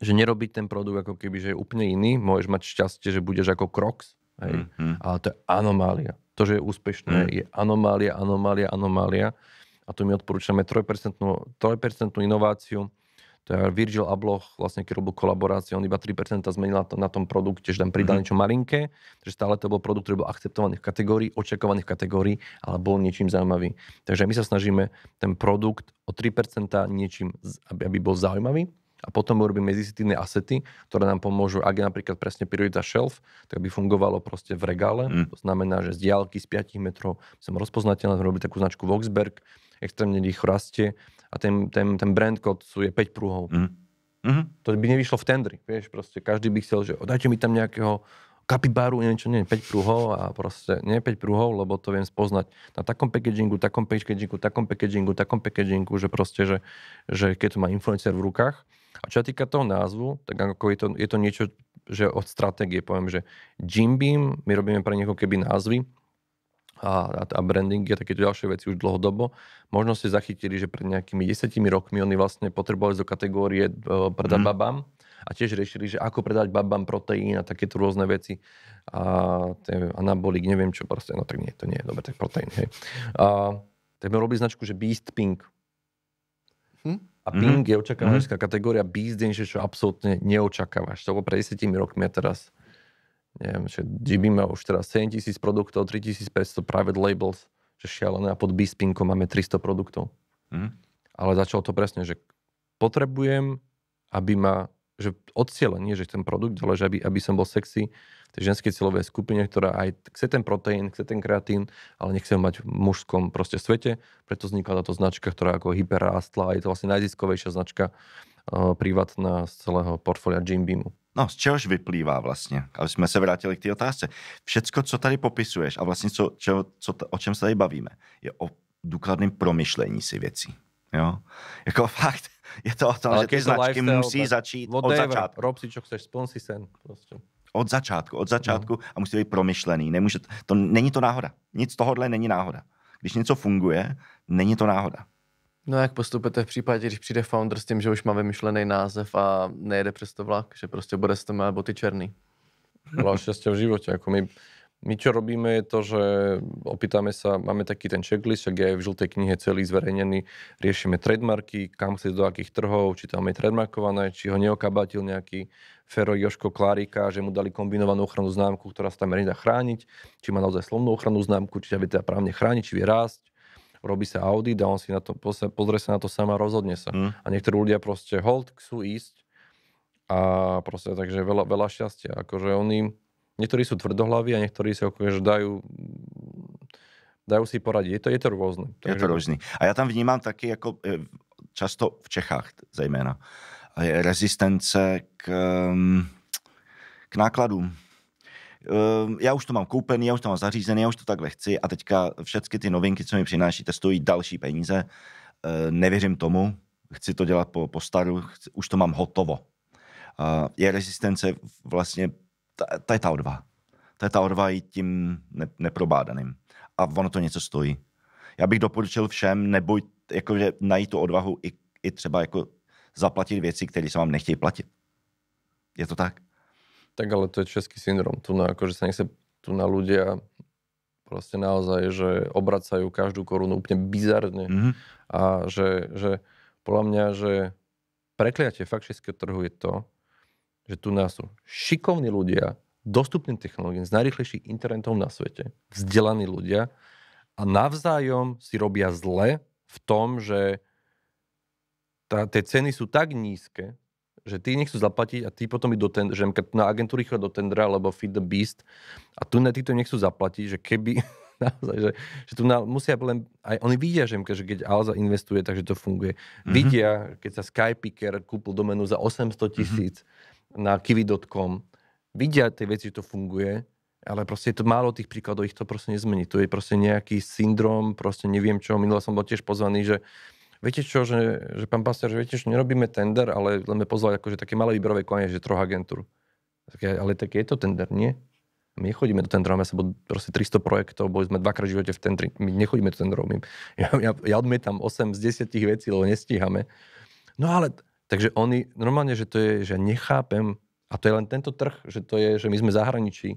nerobiť ten produkt ako keby, že je úplne iný, môžeš mať šťastie, že budeš ako Crocs, hej? Ale to je anomália. To, že je úspešné, je anomália a tu my odporúčame 3% inováciu. To je Virgil Abloh, vlastne, keď robil kolaboráciu, on iba 3% zmenil na tom produkte, že tam pridal niečo malinké, že stále to bol produkt, ktorý bol akceptovaný v kategórii, očakovaný v kategórii, ale bol niečím zaujímavý. Takže my sa snažíme ten produkt o 3% niečím, aby bol zaujímavý a potom urobíme medzisitívne asety, ktoré nám pomôžu, ak je napríklad presne priorita shelf, tak by fungovalo proste v regále. To znamená, že z diaľky z 5 metrov som rozpoznateľný, robili takú značku Voxberg, extrémne rýchlo rastie a ten brand kód je 5 prúhov. To by nevyšlo v tendri, vieš, proste každý by chcel, že dajte mi tam nejakého kapibaru, neviem čo, 5 prúhov a proste nie 5 prúhov, lebo to viem spoznať na takom packagingu, že proste, že keď to má influencer v rukách. A čo sa týka toho názvu, tak ako je to niečo, že od stratégie poviem, že Jim Beam, my robíme pre niekoho keby názvy, a branding je takéto ďalšie veci už dlhodobo. Možno ste zachytili, že pred nejakými 10 rokmi oni vlastne potrebovali do kategórie predať babám a tiež riešili, že ako predať babám proteín a takéto rôzne veci. A anabolik, neviem čo, proste, no tak nie, to nie je dobre, tak proteín, hej. Tak sme robili značku, že Beast Pink. A Pink je očakávačská kategória, Beast je niečo, čo absolútne neočakávaš. To bolo pred 10 rokmi a teraz neviem, že GB má už teraz 7000 produktov, 3500 private labels, že šialené a pod Bispinkom máme 300 produktov. Ale začalo to presne, že potrebujem, aby že od cieľa, nie že ten produkt, ale že aby som bol sexy v tej ženskej cieľovej skupine, ktorá aj chce ten proteín, chce ten kreatín, ale nechce ho mať v mužskom proste svete. Preto vznikla táto značka, ktorá ako hyperrástla a je to vlastne najziskovejšia značka privátna z celého portfólia Jim Beamu. No, z čehož vyplývá vlastně, aby jsme se vrátili k té otázce. Všecko, co tady popisuješ a vlastně o čem se tady bavíme, je o důkladném promyšlení si věcí. Jo? Jako fakt, je to o tom, ale že ty značky musí začít od začátku. Rob si, čo chceš, spon si sen. Prostě. Od začátku a musí být promyšlený. Není to náhoda. Nic tohodle není náhoda. Když něco funguje, není to náhoda. No jak postupujete v případě, když přijde founder s tím, že už má vymyšlený název a nejede přes to vlak, že prostě bude s tom boty černý? Veľa šťastia v živote. Ako my čo robíme je to, že opýtame sa, máme taký ten checklist, však je v žltej knihe celý zverejnený, riešime trademarky, kam chce do akých trhov, či tam je trademarkované, či ho neokabátil nejaký Fero Joško Klárika, že mu dali kombinovanú ochrannú známku, ktorá sa tam nedá chrániť, či má naozaj slovnú ochrannú známku, či vie teda právne chrániť, či vie rásť. Robí sa audit a on si na to pozrie sa na to sám a rozhodne sa. A niektorí ľudia proste hold chcú ísť a proste takže veľa šťastia. Akože niektorí sú tvrdohlaví a niektorí sa akože dajú si poradiť. Je to rôzne. Je to rôzne. A ja tam vnímam taky jako často v Čechách zejména rezistence k nákladům. Já už to mám koupený, já už to mám zařízený, já už to takhle chci a teďka všechny ty novinky, co mi přinášíte, stojí další peníze. Nevěřím tomu, chci to dělat po staru, už to mám hotovo. Je rezistence vlastně, to je ta odvaha. To je ta odvaha i tím neprobádaným. A ono to něco stojí. Já bych doporučil všem, jakože najít tu odvahu i třeba jako zaplatit věci, které se vám nechtějí platit. Je to tak? Tak ale to je český syndrom. Tu akože sa nechce tu na ľudia proste naozaj, že obracajú každú korunu úplne bizarne. A že podľa mňa, že prekliatie fakt českého trhu je to, že tu nás sú šikovní ľudia, dostupným technológiám, s najrýchlejším internetom na svete, vzdelaní ľudia a navzájom si robia zle v tom, že tie ceny sú tak nízke, že tí nechcú zaplatiť a tí potom idú že na agentúry chodia do tendra, alebo Feed the Beast a tu títo nechcú zaplatiť, že keby naozaj, že tu musia len, aj oni vidia, že keď Alza investuje, takže to funguje. Vidia, keď sa Skypicker kúpil doménu za 800,000 na kiwi.com, vidia tie veci, že to funguje, ale proste je to málo tých príkladov, ich to proste nezmení. To je proste nejaký syndrom, proste neviem čo. Minule som bol tiež pozvaný, že viete čo, že pán pastor, že viete, že nerobíme tender, ale len me pozvali akože také malé výberové konanie, že 3 agentúr. Ale také je to tender, nie? My nechodíme do tendrov, máme sa proste 300 projektov, boli sme 2-krát v živote v tendri. My nechodíme do tendrov. Ja odmietam 8 z 10 vecí, lebo nestíhame. No ale, takže oni, normálne, že to je, že nechápem, a to je len tento trh, že to je, že my sme zahraničí.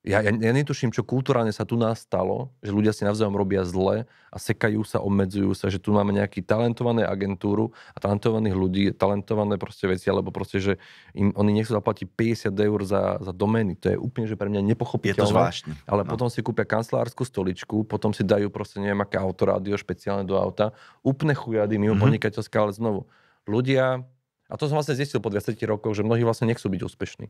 Ja netuším, čo kulturálne sa tu nás stalo, že ľudia si navzájom robia zle a sekajú sa, obmedzujú sa, že tu máme nejaký talentované agentúru a talentovaných ľudí, talentované proste veci, alebo proste, že oni nechcú zaplatiť 50 eur za domény. To je úplne, že pre mňa nepochopiteľné. Je to zvláštne. Ale potom si kúpia kancelárskú stoličku, potom si dajú proste neviem aké autorádio špeciálne do auta. Úplne chujady, mimo podnikateľská, ale znovu. Ľudia, a to som vlastne zistil po 20 rokoch, že mnohí vlastne nechcú byť úspešní.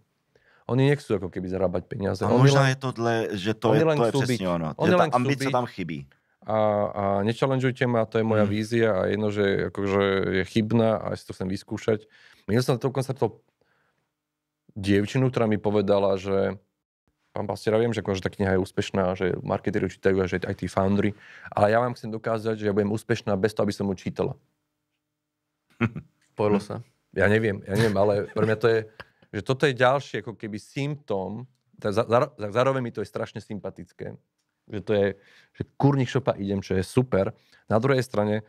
Oni nechcú ako keby zarábať peniaze. A možná je to že to je přesně ono. Že ta ambice tam chybí. A nechallengeujte ma, to je moja vízia a jedno, že akože je chybná a ja si to chcem vyskúšať. Minul som na tom koncertu dievčinu, ktorá mi povedala, že pán Pastiera, viem, že akože tá kniha je úspešná, že marketeri čítajú a že aj tí foundry, ale ja vám chcem dokázať, že ja budem úspešná bez toho, aby som ju čítala. Povedlo sa. Ja neviem, ale pre mňa to je, že toto je ďalší ako keby symptóm, zároveň mi to je strašne sympatické, že to je, že kurník šopa idem, čo je super. Na druhej strane,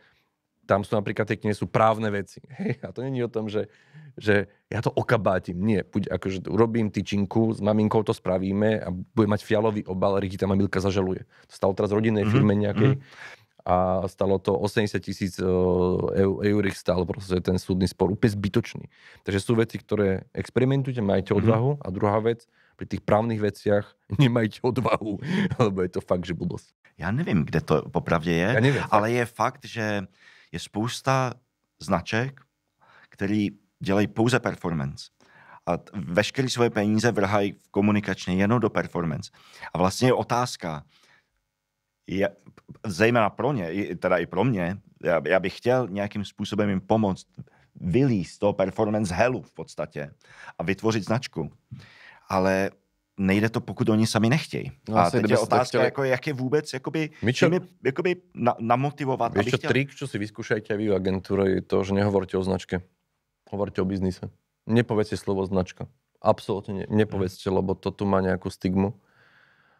tam sú napríklad tie knihy, sú právne veci. A to nie je o tom, že ja to okabátim. Nie, akože urobím tyčinku, s maminkou to spravíme a bude mať fialový obal, Rigita mamilka zažaluje. To stalo teraz rodinnej firme nejakej. A stalo to 80,000 eur stál proste ten súdny spor. Úplne zbytočný. Takže sú veci, ktoré experimentujte, majte odvahu. A druhá vec, pri tých právnych veciach nemajte odvahu, lebo je to fakt, že blbosť. Já nevím, kde to popravdě je, ja neviem, ale je fakt, že je spousta značek, který dělají pouze performance. A veškeré svoje peníze vrhají komunikačně jenom do performance. A vlastně je otázka, zejména pro ně, teda i pro mě, já bych chtěl nějakým způsobem jim pomoct vylízt toho performance hellu v podstatě a vytvořit značku. Ale nejde to, pokud oni sami nechtějí. No, a teď je otázka, jako, jak je vůbec jakoby namotivovat. Vieš čo, trik, čo si vyskúšajte aj vy v agentúre, je to, že nehovorte o značke. Hovorte o biznise. Nepovedzte slovo značka. Absolútne nepovedzte, lebo to tu má nejakú stigmu.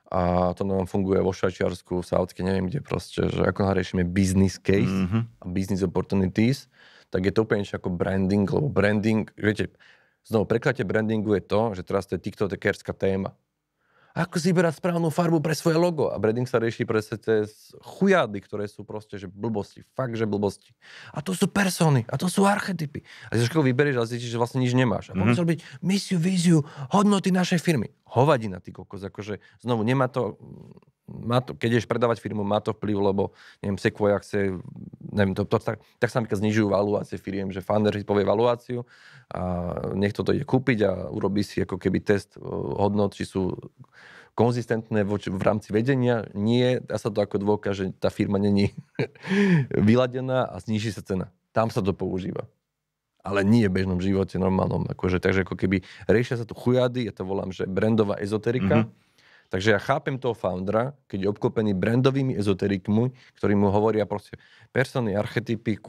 A to nám funguje vo Švajčiarsku, v Saudske, neviem kde proste, že ako riešime business case a business opportunities, tak je to úplne ako branding, lebo branding, viete, znovu, prekladie brandingu je to, že teraz to je tiktokerská téma. Ako si vyberať správnu farbu pre svoje logo? A branding sa rieši pre cez chujády, ktoré sú proste, že blbosti. Fakt, že blbosti. A to sú persony, a to sú archetypy. A si všetko vyberieš a zistíš, že vlastne nič nemáš. A potom byť misiu, víziu, hodnoty našej firmy. Hovadina, ty kokos. Akože, znovu, nemá to, keď ideš predávať firmu, má to vplyv, lebo, neviem, Sequoia chce, neviem, tak sa napríklad znižujú valuácie firiem, že founder si povie valuáciu a niekto to ide kúpiť a urobí si ako keby test hodnot, či sú konzistentné v rámci vedenia. Nie, dá sa to ako dôkaz, že tá firma není vyladená a zníži sa cena. Tam sa to používa. Ale nie v bežnom živote, normálnom. Akože, takže ako keby riešia sa tu chujády, ja to volám, že brandová ezoterika. Takže ja chápem toho foundera, keď je obklopený brandovými ezoterikmi, ktorí mu hovoria proste persony, archetypy,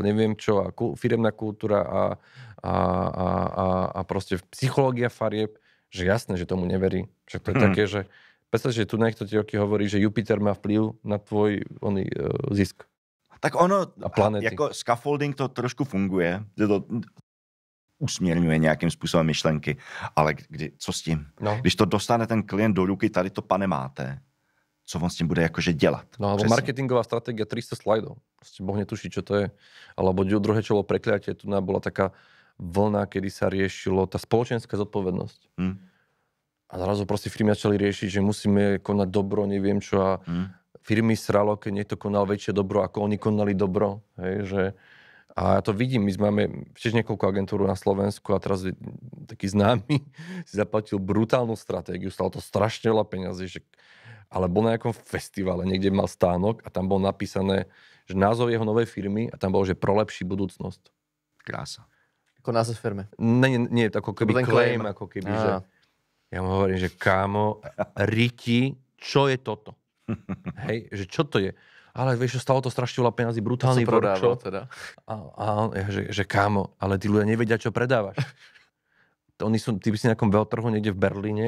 neviem čo, a firemná kultúra a proste psychológia farieb, že jasné, že tomu neverí. Však to je také, že predstav, že tu niekto ti hovorí, že Jupiter má vplyv na tvoj zisk. Tak ono, jako scaffolding to trošku funguje, že to usměrňuje nějakým způsobem myšlenky, ale co s tím? No. Když to dostane ten klient do ruky, tady to pane máte, co on s tím bude jakože dělat? No, alebo marketingová stratégia 300 slajdov. Proste Boh netuší, čo to je. Alebo druhé čelo prekliatie, tu bola taká vlna, kedy sa riešilo tá spoločenská zodpovednosť. A zrazu proste firmy začali riešiť, že musíme konať dobro, neviem čo, a firmy sralo, keď niekto konal väčšie dobro, ako oni konali dobro. Hej, že A ja to vidím, my máme tiež niekoľko agentúr na Slovensku a teraz taký známy si zaplatil brutálnu stratégiu, stalo to strašne veľa peňazí, ale bol na nejakom festivale, niekde mal stánok a tam bolo napísané, že názov jeho novej firmy a tam bolo, že pro lepší budúcnosť. Krása. Ako název firmy. Nie, ako keby claim, ako keby, že ja mu hovorím, že kámo, Riti, čo je toto? Hej, že čo to je? Ale vieš, stalo to strašne veľa peniazí, brutálny workshop. Teda. A že kámo, ale tí ľudia nevedia, čo predávaš. Ty by si na nejakom veľtrhu niekde v Berlíne,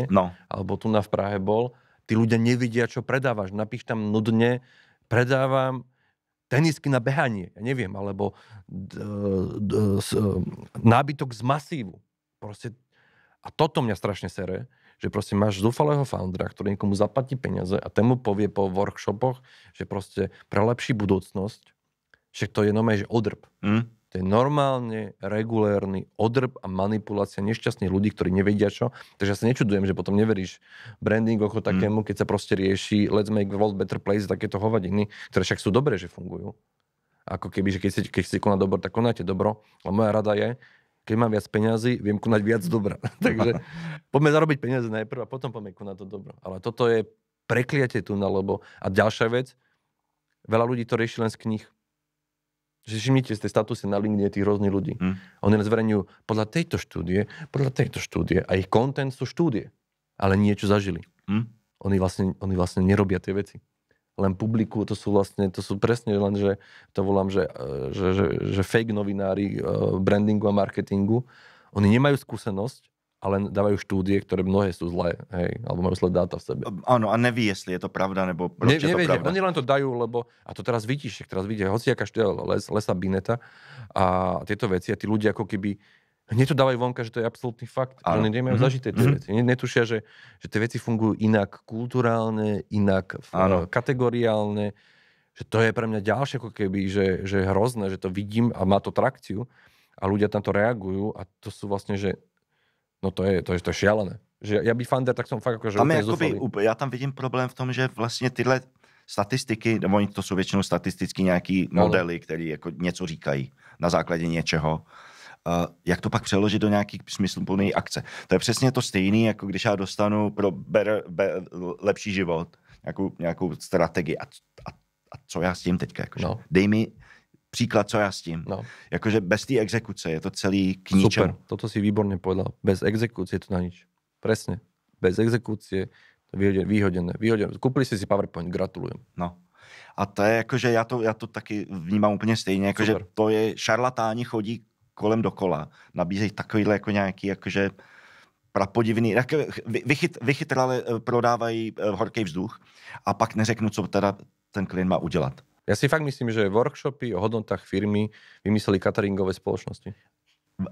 alebo tu v Prahe bol, tí ľudia nevedia, čo predávaš. Napíš tam nudne, predávam tenisky na behanie, ja neviem, alebo nábytok z masívu. Proste. A toto mňa strašne sere, že proste máš zúfalého foundera, ktorý niekomu zaplatí peniaze a ten mu povie po workshopoch, že proste pre lepší budúcnosť, však to je normálne, že odrb. To je normálne, regulérny odrb a manipulácia nešťastných ľudí, ktorí nevedia čo. Takže ja sa nečudujem, že potom neveríš brandingu ako takému, keď sa proste rieši let's make the world better place, takéto hovadiny, ktoré však sú dobré, že fungujú. Ako keby, že keď si konať dobro, tak konáte dobro. A moja rada je, keď mám viac peňazí, viem konať viac dobra. Takže poďme zarobiť peniaze najprv a potom poďme konať to dobro. Ale toto je prekliatie tu, lebo... A ďalšia vec, veľa ľudí to rieši len z kníh. Že všimnite z tej statusy na LinkedIn tých rôznych ľudí. Oni len zverejňujú podľa tejto štúdie a ich content sú štúdie. Ale niečo zažili. Oni vlastne nerobia tie veci. Len publikujú, to sú presne len, že to volám, že fake novinári brandingu a marketingu. Oni nemajú skúsenosť, ale dávajú štúdie, ktoré mnohé sú zlé, hej, alebo majú zlé dáta v sebe. Áno, a neví, jestli je to pravda, nebo proč je to pravda. Oni len to dajú, lebo, a to teraz vidíš, hociaká štúdia Lesa Bineta a tieto veci a tí ľudia ako keby hneď to dávajú vonka, že to je absolútny fakt. Že oni nemajú zažité tie veci. Netušia, že tie veci fungujú inak kulturálne, inak kategoriálne. Že to je pre mňa ďalšie ako keby, že hrozné, že to vidím a má to trakciu a ľudia tam to reagujú a to sú vlastne, že no to je šialené. Že ja by founder, tak som fakt akože úplne zúfalý. Já tam vidím problém v tom, že vlastně tyhle statistiky, nebo to jsou většinou statisticky nějaký modely, které jako něco říkají na základě něčeho. Jak to pak přeložit do nějaký smysluplný akce. To je přesně to stejný, jako když já dostanu pro lepší život nějakou strategii. A co já s tím teďka? Jakože? Dej mi příklad, co já s tím. Jakože bez té exekuce je to celý k ničemu. Super, toto si výborne povedal. Bez exekúcie je to na nič. Presne. Bez exekúcie to výhodené. Kúpili si PowerPoint, gratulujem. No. A to je jakože, já to taky vnímám úplně stejně, jakože to je šarlatáni chodí kolem dokola, nabízejí takovýhle jako nějaký jakože prapodivný, vychytrale prodávají horký vzduch a pak neřeknu, co teda ten klient má udělat. Ja si fakt myslím, že workshopy o hodnotách firmy vymysleli cateringové spoločnosti.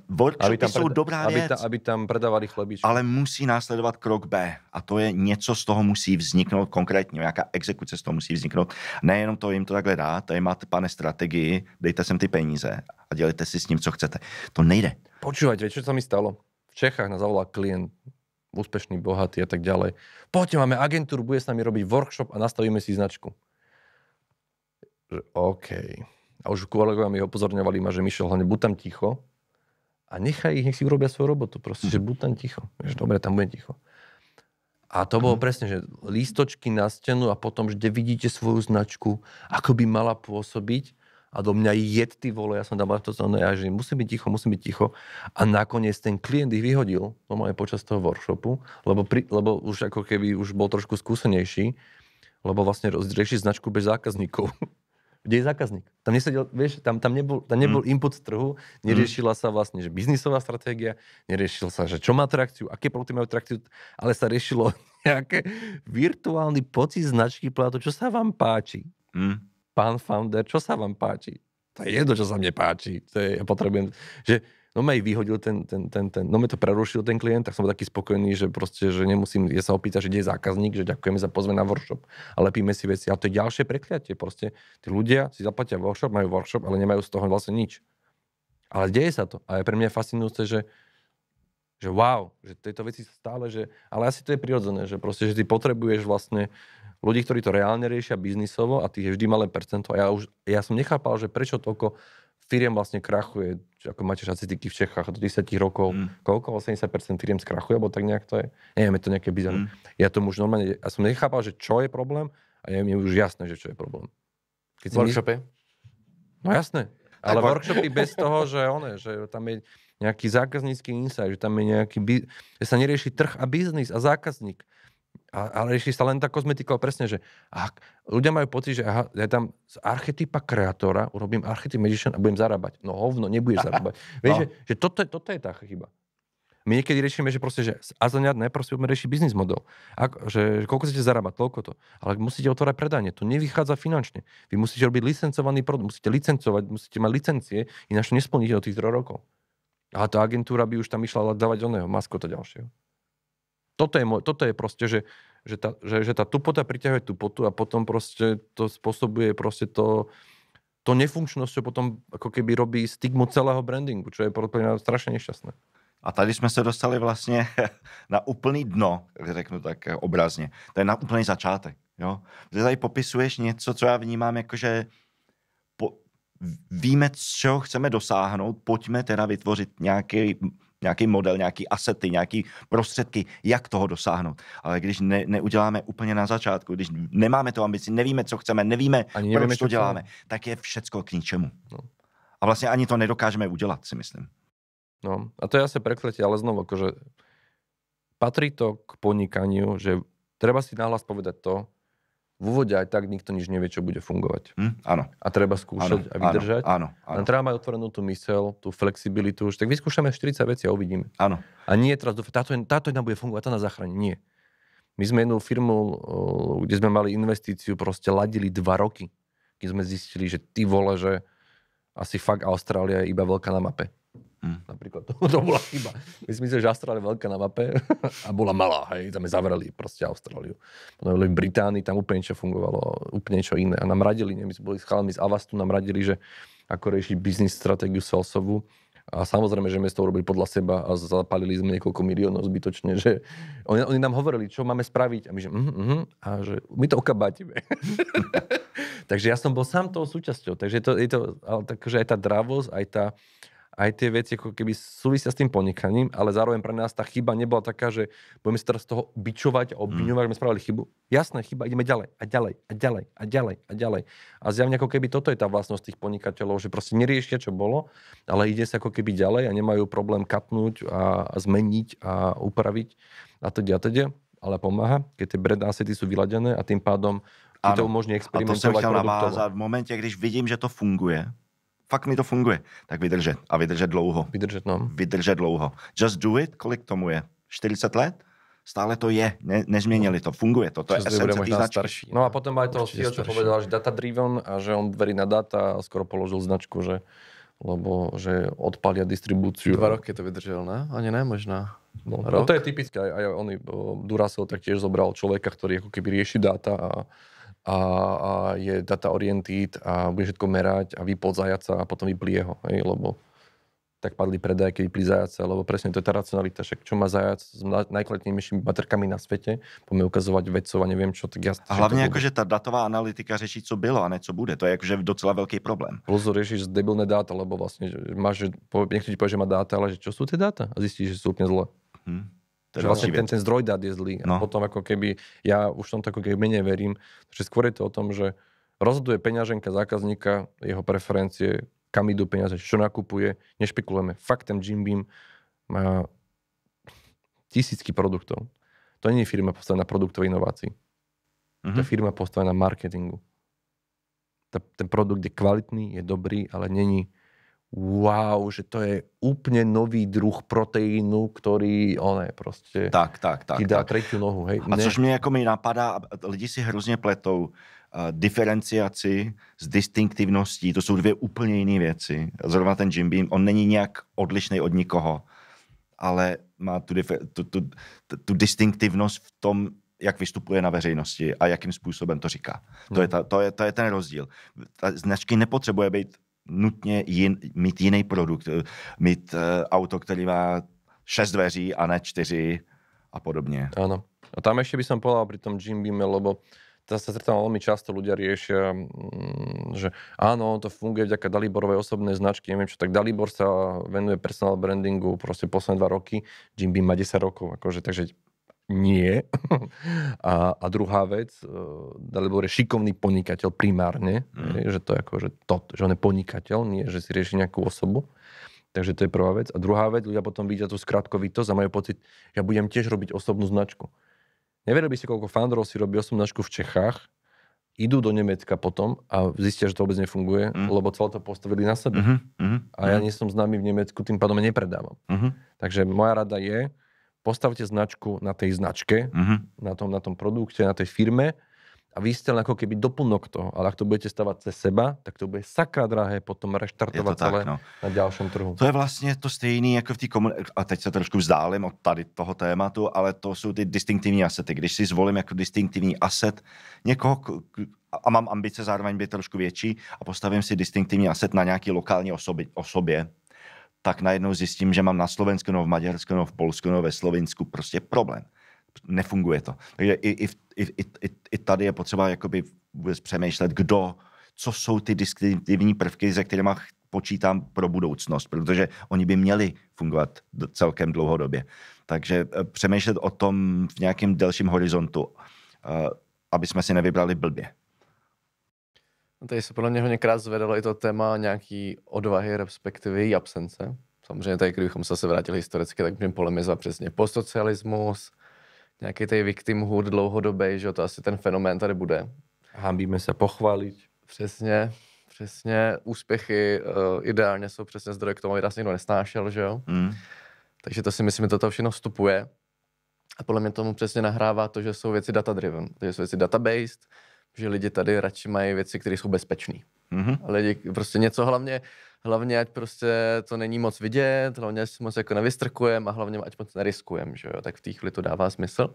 Workshopy jsou dobrá věc. Aby tam predávali chlebičky. Ale musí následovat krok B. A to je něco z toho musí vzniknout konkrétně. Nějaká exekuce z toho musí vzniknout. Nejenom to jim to takhle dá, tady máte, pane, strategii, dejte sem ty peníze a dělejte si s ním, co chcete. To nejde. Počúvajte, čo sa mi stalo? V Čechách nás zavolal klient, úspešný, bohatý a tak ďalej. Poďte, máme agentúru, bude s nami robiť workshop a nastavíme si značku. Že OK. A už kolegovia mi upozorňovali ma, že Mišo, hlavne buď tam ticho a nech si urobia svoju robotu. Proste, že buď tam ticho. Že dobre, tam budem ticho. A to bolo presne, že lístočky na stenu a potom, že vidíte svoju značku, ako by mala pôsobiť a do mňa jed, ty vole, ja som tam to ja, že musím byť ticho. A nakoniec ten klient ich vyhodil, normálne počas toho workshopu, lebo už ako keby už bol trošku skúsenejší, lebo vlastne rieši značku bez zákazníkov. Kde je zákazník? Tam nesedel, vieš, tam nebol input z trhu, neriešila sa vlastne, že biznisová stratégia, neriešil sa, že čo má trakciu, aké produkty majú trakciu, ale sa riešilo nejaké virtuálny pocit značky, to, čo sa vám páči. Pán founder, čo sa vám páči? To je jedno, čo sa mne páči. Ja potrebujem, že no ma vyhodil no ma to prerušil ten klient, tak som bol taký spokojný, že proste, že nemusím sa opýtať, že kde je zákazník, že ďakujeme za pozve na workshop a lepíme si veci. Ale to je ďalšie prekliatie. Proste tí ľudia si zaplatia workshop, majú workshop, ale nemajú z toho vlastne nič. Ale deje sa to. A pre mňa je fascinujúce, že wow, že tieto veci sa stále, že... Ale asi to je prirodzené, že proste, že ty potrebuješ vlastne ľudí, ktorí to reálne riešia biznisovo a tých je vždy malé percento. A ja som nechápal, že prečo toľko firiem vlastne krachuje, ako máte štatistiky v Čechách do 10 rokov, koľko? 80% firiem skrachuje, alebo tak nejak to je. Neviem, je to nejaké bizarné. Ja tomu už normálne, ja som nechápal, že čo je problém, a je mi už jasné, že čo je problém. Workshopy? No jasné. Ale workshopy bez toho, že tam je nejaký zákaznícky insight, že tam je nejaký, že sa nerieši trh a biznis a zákazník. Ale rieši sa len tá kozmetika, presne, že ľudia majú pocit, že ja tam z archetypa kreatora urobím archetyp magician a budem zarábať. No hovno, nebudeš zarábať. Vieš, že toto je tá chyba. My niekedy riešime, že proste, že najprv si budeme riešiť biznis model. Že koľko chcete zarábať, toľko to. Ale musíte otvárať predanie. To nevychádza finančne. Vy musíte robiť licencovaný produkt, musíte licencovať, musíte mať licencie, ináč to nesplníte do tých 3 rokov. Ale tá agentúra by už tam išla dávať oného maskota ďalšieho. Toto je proste, že tá tupota priťahuje tupotu a potom proste to spôsobuje proste to nefunkčnosťou potom ako keby robí stigmu celého brandingu, čo je podľa mňa strašne nešťastné. A tady jsme se dostali vlastně na úplný dno, řeknu tak obrazně. To je na úplný začátek. Jo? Ty tady popisuješ něco, co já vnímám jako, že víme, čeho chceme dosáhnout, pojďme teda vytvořit nějaký model, nějaký asety, nějaký prostředky, jak toho dosáhnout. Ale když neuděláme úplně na začátku, když nemáme tu ambici, nevíme, co chceme, nevíme, proč to děláme, tak je všecko k ničemu. No. A vlastně ani to nedokážeme udělat, si myslím. No, a to je asi prekletie, ale znovu, akože patrí to k podnikaniu, že treba si nahlas povedať to, v úvode aj tak nikto nič nevie, čo bude fungovať. Áno. A treba skúšať a vydržať. Áno. A treba mať otvorenú tú myseľ, tú flexibilitu, že tak vyskúšame 40 vecí a uvidíme. Áno. A nie teraz, táto jedna bude fungovať, tá nás zachráni. Nie. My sme jednu firmu, kde sme mali investíciu, proste ladili 2 roky, keď sme zistili, že ty vole, že asi fakt Austrália je iba veľká na mape. Napríklad to bola chyba. My si mysleli, že Austrália je veľká na mape a bola malá, hej, tam je zavreli proste Austráliu. Potom v Británii tam úplne niečo fungovalo, úplne niečo iné. A nám radili, my sme boli s chalami z Avastu, nám radili, že ako riešiť biznis stratégiu salesovú. A samozrejme, že sme to urobili podľa seba a zapálili sme niekoľko miliónov zbytočne, že oni nám hovorili, čo máme spraviť a my, že a že my to okabátime. Takže ja som bol sám toho súčasťou. Takže je to takže aj tá dravosť, aj tie veci ako keby súvisia s tým podnikaním, ale zároveň pre nás tá chyba nebola taká, že budeme sa teraz z toho bičovať a obviňovať, že sme spravili chybu. Jasné, chyba, ideme ďalej a ďalej a ďalej a ďalej a ďalej. A zjavne ako keby toto je tá vlastnosť tých podnikateľov, že proste neriešia, čo bolo, ale ide sa ako keby ďalej a nemajú problém kapnúť a zmeniť a upraviť a teda, ale pomáha, keď tie brand assety sú vyladené a tým pádom to umožní experimentovať produktovo. A to jsem chtěl navázat. V momentě, když vidím, že to funguje, fakt mi to funguje, tak vydržet. A vydržet dlouho. Vydržet dlouho. Just do it, kolik tomu je? 40 let? Stále to je. Nezměnili to. Funguje to. To je esence tý značky. Starší. No a potom aj toho CEO, čo povedal, že data driven a že on verí na data a skoro položil značku, že odpalia distribúciu. 2 roky to vydržel, ne? Ani ne, možná. No, to je typické. Aj Duracell taktiež zobral človeka, ktorý ako keby rieši dáta a je data oriented a bude všetko merať a vypol zajaca a potom vyplí jeho, hej, lebo tak padli predaje, keď vyplí zajaca, lebo presne to je tá racionalita, však čo má zajac s najkvalitnejšími baterkami na svete, poďme ukazovať vedcov a neviem čo, tak jasne. A hlavne akože tá datová analytika řeší, co bylo a ne co bude, to je akože docela veľký problém. Plus riešiš debilné dáta, lebo vlastne máš, niekto ti povie, že má dáta, ale že čo sú tie dáta? A zistíš, že sú úplne zlé. Že vlastne ten zdroj dát je zlý. A potom ako keby, ja už tom ako keby menej verím, že skôr je to o tom, že rozhoduje peňaženka zákazníka, jeho preferencie, kam idú peniaze, čo nakupuje, nešpekulujeme. Fakt ten Jim Beam má tisícky produktov. To nie je firma postavená na produktovej inovácii. To je firma postavená na marketingu. Ten produkt je kvalitný, je dobrý, ale není wow, že to je úplne nový druh proteínu, ktorý, proste ti dá tretiu nohu. Hej. A což mě jako mi napadá, lidi si hrozně pletou diferenciaci s distinktivností, to jsou 2 úplně jiné věci. Zrovna ten Jim Beam, on není nějak odlišný od nikoho, ale má tu distinktivnost v tom, jak vystupuje na veřejnosti a jakým způsobem to říká. To je ten rozdíl. Ta značky nepotřebuje být nutně mít jiný produkt, mít auto, který má 6 dveří a ne 4 a podobně. Áno. A tam ešte by som povedal pri tom Jim Beame, lebo sa stretávam veľmi často, ľudia riešia, že áno, to funguje vďaka Daliborovej osobnej značky, neviem čo, tak Dalibor sa venuje personal brandingu proste posledné 2 roky, Jim Beam má 10 rokov, akože, takže nie. A druhá vec, Dalibor je šikovný podnikateľ primárne, že to je akože že on je podnikateľ, nie, že si rieši nejakú osobu. Takže to je prvá vec. A druhá vec, ľudia potom vidia tú skratkovitosť a majú pocit, že ja budem tiež robiť osobnú značku. Neverili by si, koľko founderov si robí osobnú značku v Čechách, idú do Nemecka potom a zistia, že to vôbec nefunguje, lebo celé to postavili na sebe. A ja nie som známy v Nemecku, tým pádom nepredávam. Takže moja rada je, postavte značku na tej značke, na tom produkte, na tej firme a vy ste len ako keby doplnok toho. Ale ak to budete stavať cez seba, tak to bude sakra drahé potom reštartovať celé na ďalšom trhu. To je vlastně to stejný jako v té komunikaci. A teď se trošku vzdálím od tady toho tématu, ale to jsou ty distinktivní asety. Když si zvolím jako distinktivní aset někoho, a mám ambice zároveň být trošku větší a postavím si distinktivní aset na nějaký lokální osobě, tak najednou zjistím, že mám na Slovensku, no v Maďarsku, no v Polsku, no ve Slovinsku prostě problém. Nefunguje to. Takže i tady je potřeba jakoby vůbec přemýšlet, co jsou ty distinktivní prvky, se kterými počítám pro budoucnost, protože oni by měli fungovat celkem dlouhodobě. Takže přemýšlet o tom v nějakém delším horizontu, aby jsme si nevybrali blbě. No tady se podle mě hodněkrát zvedalo i to téma nějaký odvahy, respektive její absence. Samozřejmě tady, kdybychom se vrátili historicky, tak můžeme polemizovat přesně postsocialismus, nějaký tady victimhood dlouhodobý, že to asi ten fenomén tady bude. Hambíme se pochválit. Přesně. Úspěchy ideálně jsou přesně zdroje k tomu, aby nás někdo nesnášel, že jo? Takže to si myslím, že toto všechno vstupuje. A podle mě tomu přesně nahrává to, že jsou věci data-driven, že jsou věci data-based, že lidi tady radši mají věci, které jsou bezpečné. Lidi prostě něco hlavně ať prostě to není moc vidět, hlavně ať si moc jako nevystrkujeme a hlavně ať moc neriskujeme, že jo, tak v té chvíli to dává smysl.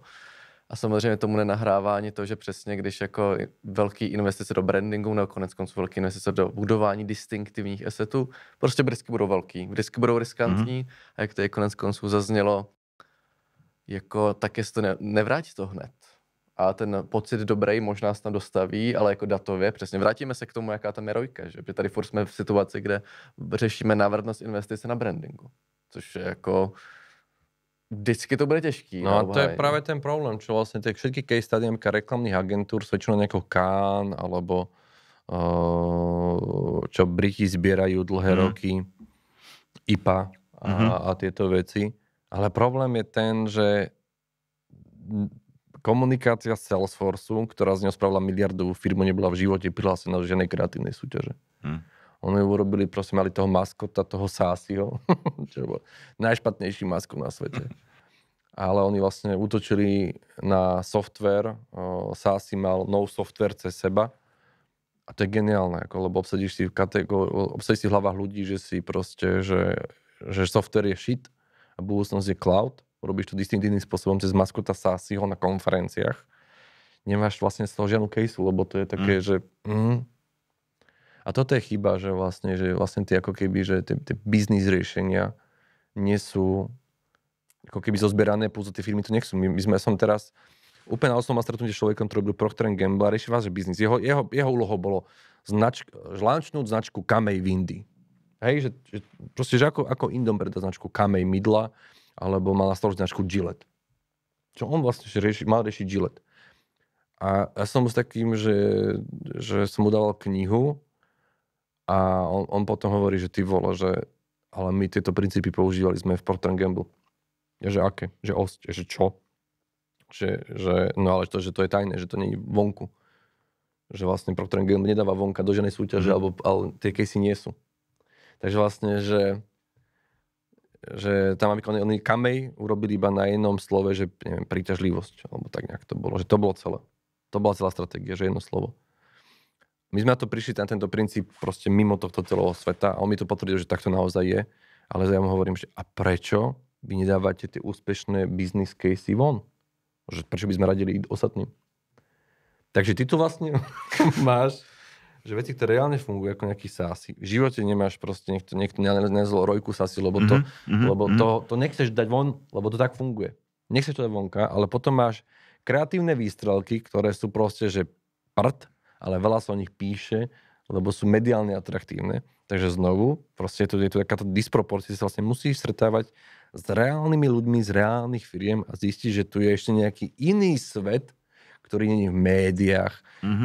A samozřejmě tomu nenahrává ani to, že přesně když jako velký investice do brandingu nebo konec konců velký investice do budování distinktivních assetů, prostě vždycky budou velký, vždycky budou riskantní a jak tady konec konců zaznělo, jako tak jestli to nevrátí to hned. A ten pocit dobrý možná se tam dostaví, ale jako datově, přesně vrátíme se k tomu, jaká tam je rojka, že tady furt jsme v situaci, kde řešíme návratnost investice na brandingu, což je jako vždycky to bude těžký. No a to je práve ten problém, čo vlastne tie všetky case study reklamných agentúr sú väčšinou nejakou Cannes alebo čo Briti zbierajú dlhé roky, IPA a tieto veci. Ale problém je ten, že komunikácia z Salesforceu, ktorá z neho spravila miliardovú firmu, nebola v živote prihlásená do žiadnej kreatívnej súťaže. Oni urobili, prosím, mali toho maskota, toho Sásiho, čo bol najšpatnejší maskot na svete. Ale oni vlastne útočili na software, Sási mal no software cez seba a to je geniálne, lebo obsadíš si v hlavách ľudí, že si proste, že software je shit a budúcnosť je cloud. Robíš to distinktívnym spôsobom cez maskota Sásiho na konferenciách. Nemáš vlastne z toho žiadnu caseu, lebo to je také, že... A toto je chyba, že vlastne tie ako keby, že tie biznis riešenia nie sú ako keby zozbierané, plus tie firmy to nechcú. Som teraz úplne na osobnom stretnutí s človekom, ktorý byl Procter & Gamble a riešil vás, že biznis. Jeho úlohou bolo launčnúť značku Kamej v Indii. Hej, že proste, že ako Indom predá značku Kamej mydla, alebo mal na stole značku Gillette. Čo on vlastne mal riešiť Gillette. A ja som s takým, že som mu dával knihu a on potom hovorí, že ty vole, že ale my tieto princípy používali sme v Procter & Gamble. Ja, že aké? Že že čo? No ale že to je tajné, že to nie je vonku. Že vlastne Procter & Gamble nedáva vonka do žiadnej súťaže, ale tie casey nie sú. Takže vlastne, že tam oni Kamej urobili iba na jednom slove, že neviem, príťažlivosť, alebo tak nejak to bolo, že to bolo celé. To bola celá stratégia, že jedno slovo. My sme na to prišli na tento princíp proste mimo tohto celého sveta a on mi to potvrdil, že takto naozaj je, ale ja mu hovorím, že a prečo vy nedávate tie úspešné business casey von? Že prečo by sme radili ostatným? Takže ty tu vlastne máš že veci, ktoré reálne fungujú ako nejaký Sási. V živote nemáš proste, niekto nenazval Rojku Sási, lebo to nechceš dať von, lebo to tak funguje. Nechceš to dať vonka, ale potom máš kreatívne výstrelky, ktoré sú proste, že prd, ale veľa sa o nich píše, lebo sú mediálne atraktívne. Takže znovu, proste je to takáto disproporcia, sa vlastne musíš stretávať s reálnymi ľuďmi z reálnych firiem a zistiť, že tu je ešte nejaký iný svet, ktorý není v médiách,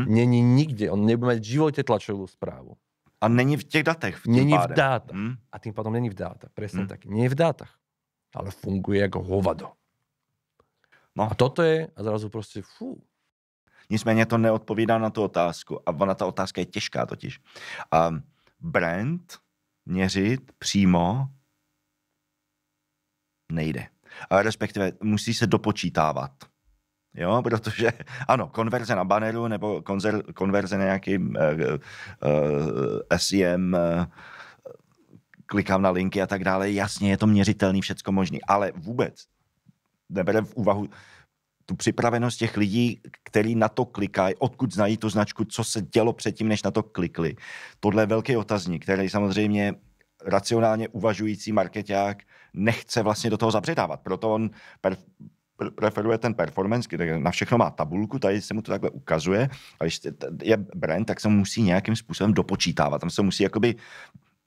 není nikde. On nebude mať v živote tlačovú správu. A není v těch datech. Není v dátach. A tým pádom není v dátach. Presne tak. Nie je v dátach. Ale funguje ako hovado. No. A toto je, a zrazu proste, Nicméně to neodpovídá na tu otázku. A ona ta otázka je těžká totiž. Brand měřit přímo nejde. A respektive musí se dopočítávat. Jo, protože ano, konverze na banneru nebo konverze na nějaký SEM, klikám na linky a tak dále, jasně je to měřitelný, všecko možný, ale vůbec nebere v úvahu tu připravenost těch lidí, kteří na to klikají, odkud znají tu značku, co se dělo předtím, než na to klikli. Tohle je velký otazník, který samozřejmě racionálně uvažující markeťák nechce vlastně do toho zabředávat. Proto on preferuje ten performance, kde na všechno má tabulku, tady se mu to takhle ukazuje, a když je brand, tak se musí nějakým způsobem dopočítávat. Tam se musí jakoby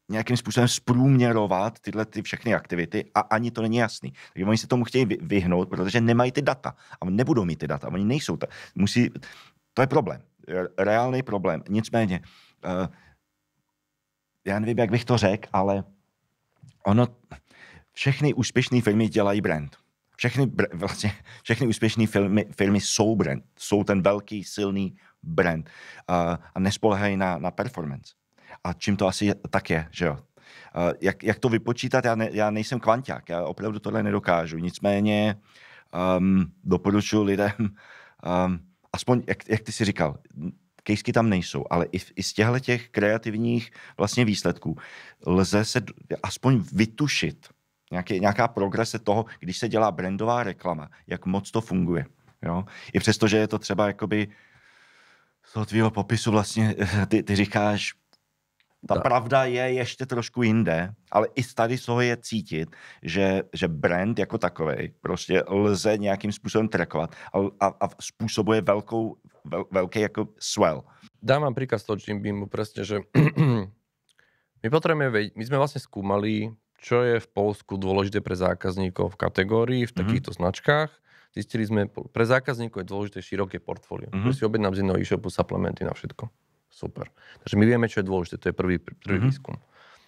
nějakým způsobem zprůměrovat tyhle ty všechny aktivity a ani to není jasný. Takže oni se tomu chtějí vyhnout, protože nemají ty data. A nebudou mít ty data. Oni nejsou. To je problém. Reálný problém. Nicméně, já nevím, jak bych to řekl, ale všechny úspěšné firmy dělají brand. Všechny úspěšné firmy jsou brand. Jsou ten velký, silný brand. A nespoléhají na performance. A čím to asi tak je, že jo? Jak to vypočítat, já nejsem kvanťák, já opravdu tohle nedokážu. Nicméně doporučuji lidem, aspoň, jak ty si říkal, kejsky tam nejsou, ale i z těch kreativních vlastně výsledků lze se aspoň vytušit nějaká progrese toho, když se dělá brandová reklama, jak moc to funguje. Jo? I přesto, že je to třeba jakoby z toho tvýho popisu vlastně, ty říkáš, ta pravda je ještě trošku jinde, ale i tady z toho je cítit, že brand jako takovej prostě lze nějakým způsobem trackovat a způsobuje velký jako swell. Dám vám príklad z toho Jim Beamu presne, že my potrebujeme vedieť, my sme vlastne skúmali, čo je v Poľsku dôležité pre zákazníkov v kategórii, v takýchto značkách. Zistili sme, pre zákazníkov je dôležité široké portfólio. Si objednám z jedného e-shopu supplementy na všetko. Super. Takže my vieme, čo je dôležité. To je prvý výskum.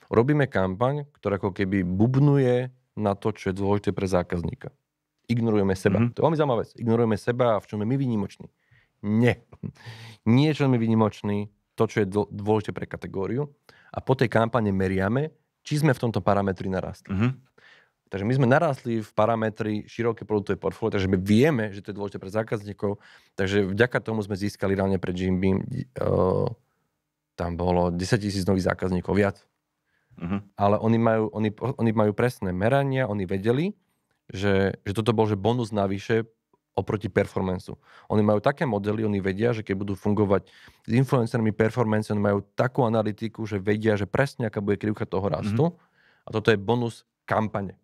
Robíme kampaň, ktorá ako keby bubnuje na to, čo je dôležité pre zákazníka. Ignorujeme seba. To je veľmi zaujímavá vec. Ignorujeme seba a v čom sme my výnimoční. Nie. Nie, čo sme výnimoční, to, čo je dôležité pre kategóriu. A po tej kampane meriame, či sme v tomto parametri narastli. Takže my sme narastli v parametri široké produktové portfólio, takže my vieme, že to je dôležité pre zákazníkov. Takže vďaka tomu sme získali reálne pre Jim Beam, tam bolo 10 000 nových zákazníkov viac. Ale oni majú presné merania, oni vedeli, že toto bol že bonus navyše oproti performanceu. Oni majú také modely, oni vedia, že keď budú fungovať s influencermi performance, oni majú takú analytiku, že vedia, že presne aká bude krivka toho rastu. A toto je bonus kampane.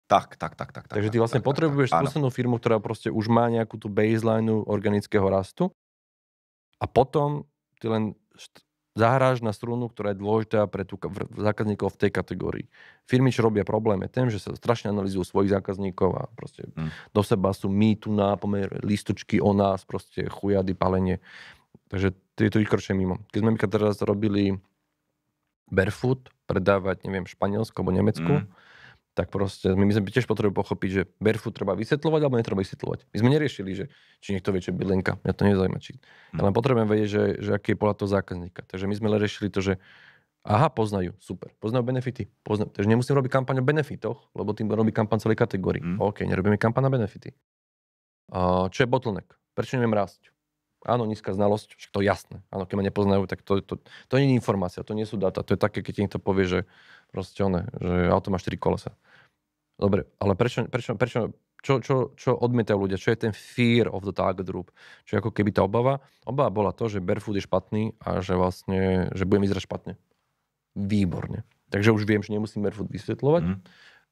Tak. Takže ty vlastne potrebuješ skúsenú firmu, ktorá proste už má nejakú tú baseline organického rastu a potom ty len zahráš na strunu, ktorá je dôležitá pre tú zákazníkov v tej kategórii. Firmy, čo robia problém, je ten, že sa strašne analyzujú svojich zákazníkov a proste do seba sú my tu na pomer listočky o nás, proste chujady, palenie. Takže je to vykročie mimo. Keď sme teraz robili Barefoot, predávať, neviem, Španielsku alebo Nemecku, tak proste my sme tiež potrebujeme pochopiť, že Barefoot treba vysvetľovať alebo netreba vysvetľovať. My sme neriešili, že či niekto vie, čo je bydlenka. Mňa to nezaujíma. Ale potrebujeme vedieť, že aký je pohľad toho zákazníka. Takže my sme len riešili to, že aha, poznajú, super. Poznajú benefity. Takže nemusím robiť kampaň o benefitoch, lebo tým robí kampaň celej kategórii. OK, nerobíme kampaň na benefity. Čo je bottleneck? Prečo neviem rásť? Áno, nízka znalosť, však to je jasné. Áno, keď ma nepoznajú, tak to nie je informácia, to nie sú dáta. To je také, keď niekto povie, že proste že auto má 4 kolesa. Dobre, ale čo odmietajú ľudia? Čo je ten fear of the target group? Čo je ako keby tá obava? Obava bola to, že Barefoot je špatný a že vlastne, že budem vyzerať špatne. Výborne. Takže už viem, že nemusím Barefoot vysvetľovať.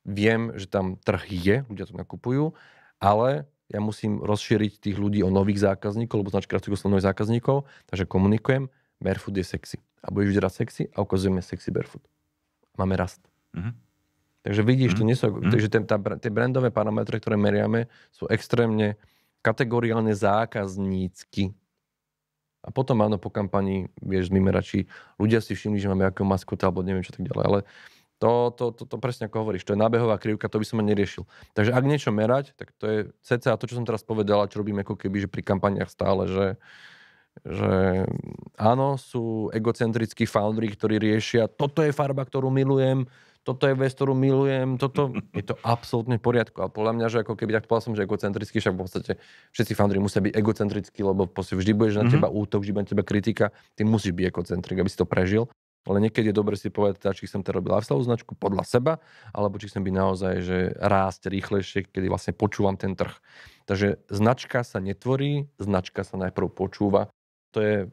Viem, že tam trh je, ľudia to nakupujú, ale ja musím rozšíriť tých ľudí o nových zákazníkov, lebo značka rastú nových zákazníkov, takže komunikujem, barefoot je sexy. A budeš vždy raz sexy a ukazujeme sexy barefoot. Máme rast. Takže vidíš, to nie sú, takže tie brandové parametre, ktoré meriame, sú extrémne kategoriálne zákaznícky. A potom áno, po kampani vieš vymerať, či ľudia si všimli, že máme akého maskota, alebo neviem čo tak ďalej. Ale to presne ako hovoríš, to je nábehová krivka, to by som ani neriešil. Takže ak niečo merať, tak to je cca to, čo som teraz povedal, čo robím ako keby, že pri kampaniach stále, že áno, sú egocentrickí founderi, ktorí riešia, toto je farba, ktorú milujem, toto je vec, ktorú milujem, toto je to absolútne v poriadku. A podľa mňa, že ako keby, tak povedal som, že egocentrický, však v podstate všetci founderi musia byť egocentrickí, lebo vždy budeš na teba útok, vždy bude na teba kritika, ty musíš byť egocentrik, aby si to prežil. Ale niekedy je dobre si povedať, či chcem robiť lifestyle značku podľa seba, alebo či chcem byť naozaj, že rásť rýchlejšie, kedy vlastne počúvam ten trh. Takže značka sa netvorí, značka sa najprv počúva. To je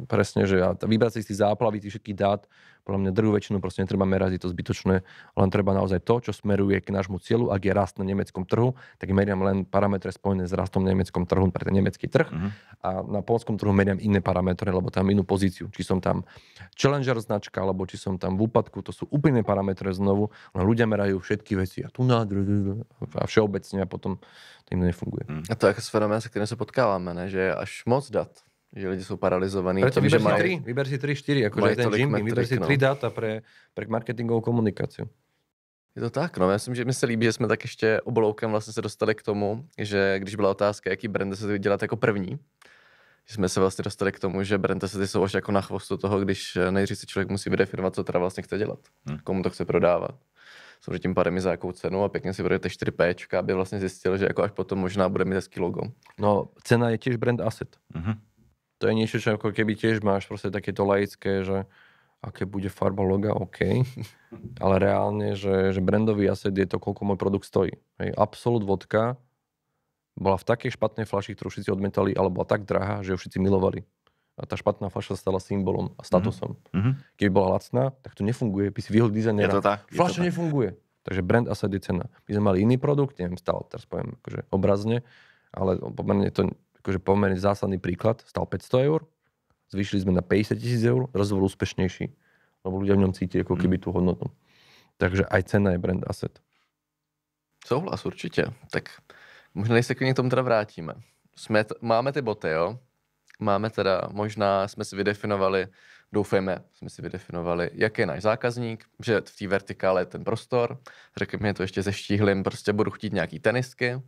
presne, že vybrať si z tých záplavy, tých všetkých dát, podľa mňa druhú väčšinu proste netreba merať, je to zbytočné, len treba naozaj to, čo smeruje k nášmu cieľu. Ak je rast na nemeckom trhu, tak meriam len parametre spojené s rastom na nemeckom trhu pre ten nemecký trh. A na poľskom trhu meriam iné parametre, lebo tam inú pozíciu. Či som tam challenger značka, alebo či som tam v úpadku, to sú úplne parametre znovu, len ľudia merajú všetky veci a tu a všeobecne a potom tým nefunguje. A to je fenomén, se kterým se potkáváme, ne? Že je až moc dat. Že lidi jsou paralizovaní. Preto vyber si 3-4, akože ten Jimmy, vyber si 3 dáta pre marketingovou komunikáciu. Je to tak, no. Já myslím, že mi se líbí, že jsme tak ještě obloukem vlastně se dostali k tomu, že když byla otázka, jaký brand se dělat jako první, že jsme se vlastně dostali k tomu, že brand se jsou až jako na chvostu toho, když nejdřív si člověk musí vydefinovat, co teda vlastně chce dělat, komu to chce prodávat. Samozřejmě tím pádem i za jakou cenu a pěkně si budete 4P, aby vlastně zjistil, že jako až potom možná bude mít hezký logo. No, cena je tiež brand asset. To je niečo, čo ako keby tiež máš proste takéto laické, že aké bude farba loga, OK. Ale reálne, že brandový asset je to, koľko môj produkt stojí. Hej, Absolut vodka bola v takej špatnej fľaši, ktorú všetci odmietali, ale bola tak drahá, že ju všetci milovali. A tá špatná fľaša stala symbolom a statusom. Keby bola lacná, tak to nefunguje. By si vyhol dizajnera. Fľaša nefunguje. Takže brand asset je cena. My sme mali iný produkt, neviem, stále teraz poviem akože obrazne, ale pomerne to akože pomerne zásadný príklad, stal 500 eur, zvýšili sme na 50 000 eur, raz bol úspešnejší, lebo ľudia v ňom cítili ako keby tú hodnotu. Takže aj cena je brand asset. Souhlas, určitě. Tak možná se k tomu teda vrátíme. Máme ty boty, jo? Máme teda, možná jsme si vydefinovali, doufejme, jsme si vydefinovali, jaký je náš zákazník, že v té vertikále je ten prostor, řekněme to ještě zeštíhlím, prostě budu chtít nějaký tenisky,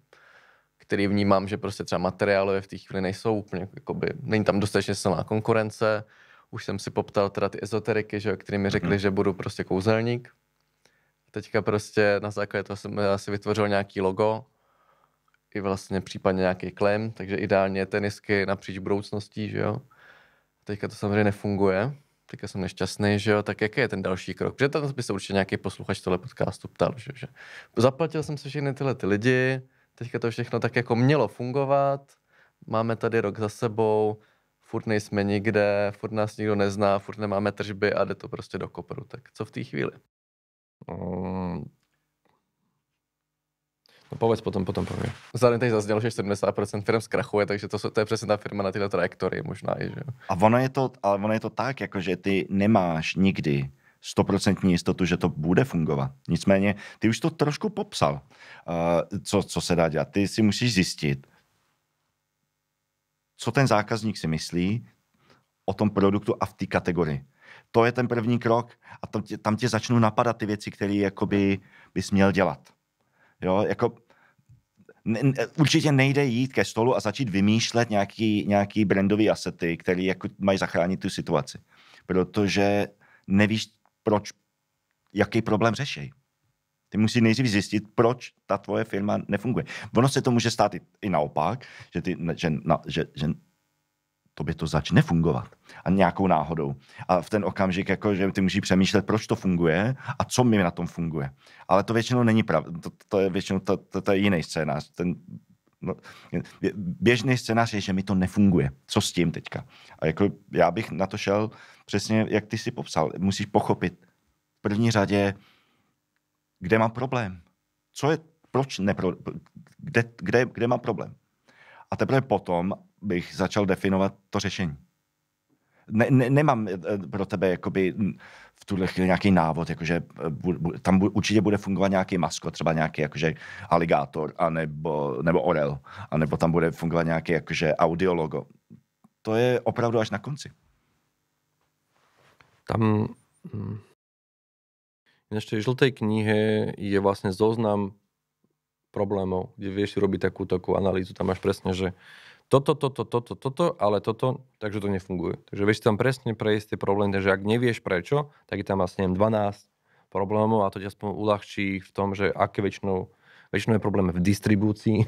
který vnímám, že prostě třeba materiálové v té chvíli nejsou úplně, jakoby, není tam dostatečně silná konkurence. Už jsem si poptal teda ty ezoteriky, že, který mi řekli, že budu prostě kouzelník. Teďka prostě na základě toho jsem asi vytvořil nějaký logo, i vlastně případně nějaký claim, takže ideálně tenisky napříč budoucností, že jo. Teďka to samozřejmě nefunguje, teďka jsem nešťastný, že jo, tak jaký je ten další krok? Protože tam by se určitě nějaký posluchač tohle podcastu ptal, že zaplatil jsem si všechny tyhle ty lidi, teďka to všechno tak jako mělo fungovat, máme tady rok za sebou, furt nejsme nikde, furt nás nikdo nezná, furt nemáme tržby a jde to prostě do kopru. Tak co v té chvíli? No povedz potom poviem. Zároveň tady zaznělo, že 70% firm zkrachuje, takže to je přesně ta firma na tyhle trajektorii možná i, že jo. A ono je to tak, jako že ty nemáš nikdy 100% jistotu, že to bude fungovat. Nicméně, ty už to trošku popsal, co se dá dělat. Ty si musíš zjistit, co ten zákazník si myslí o tom produktu a v té kategorii. To je ten první krok a tam tě začnou napadat ty věci, které jakoby bys měl dělat. Jo, jako určitě nejde jít ke stolu a začít vymýšlet nějaký brandový asety, které jako mají zachránit tu situaci. Protože nevíš, jaký problém řeší. Ty musíš nejdřív zjistit, proč ta tvoje firma nefunguje. Ono se to může stát i naopak, že tobě to začne fungovat. A nějakou náhodou. A v ten okamžik, jako, že ty musíš přemýšlet, proč to funguje a co mi na tom funguje. Ale to většinou není pravda. To je většinou to je jiný scénář. Běžný scénář je, že mi to nefunguje. Co s tím teďka? A jako já bych na to šel přesně, jak ty si popsal. Musíš pochopit v první řadě, kde mám problém. kde mám problém. A teprve potom bych začal definovat to řešení. Nemám pro tebe jakoby v tuhle chvíli nějaký návod, jakože tam určitě bude fungovat nějaký maskot, třeba nějaký jakože aligátor, nebo orel, anebo tam bude fungovat nějaký jakože audiologo. To je opravdu až na konci. Tam v tej žltej knihe je vlastne zoznam problémov, kde vieš robiť takú analýzu. Tam máš presne, že toto, ale toto, takže to nefunguje. Takže vieš tam presne prejsť tie problémy, takže ak nevieš prečo, tak je tam asi 12 problémov a to ťa aspoň uľahčí v tom, že aké väčšinou je problém v distribúcii,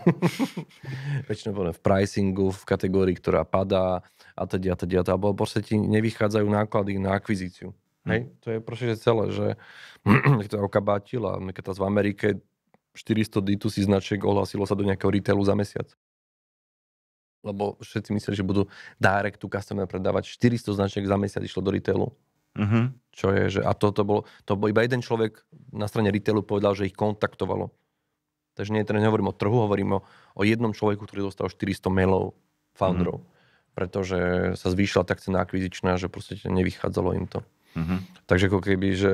väčšinou problém v pricingu, v kategórii, ktorá padá a teda, alebo proste ti nevychádzajú náklady na akvizíciu. Hej? To je proste celé, že to je okabátil a keď v Amerike 400 D2C značiek ohlásilo sa do nejakého retailu za mesiac. Lebo všetci mysleli, že budú direct to customer predávať 400 značiek za mesiac išlo do retailu. Čo je, že a to bol iba jeden človek na strane retailu povedal, že ich kontaktovalo. Takže nehovorím o trhu, hovorím o jednom človeku, ktorý dostal 400 mailov founderov. Pretože sa zvýšila tak cena akvizičná, že proste nevychádzalo im to. Takže ako keby, že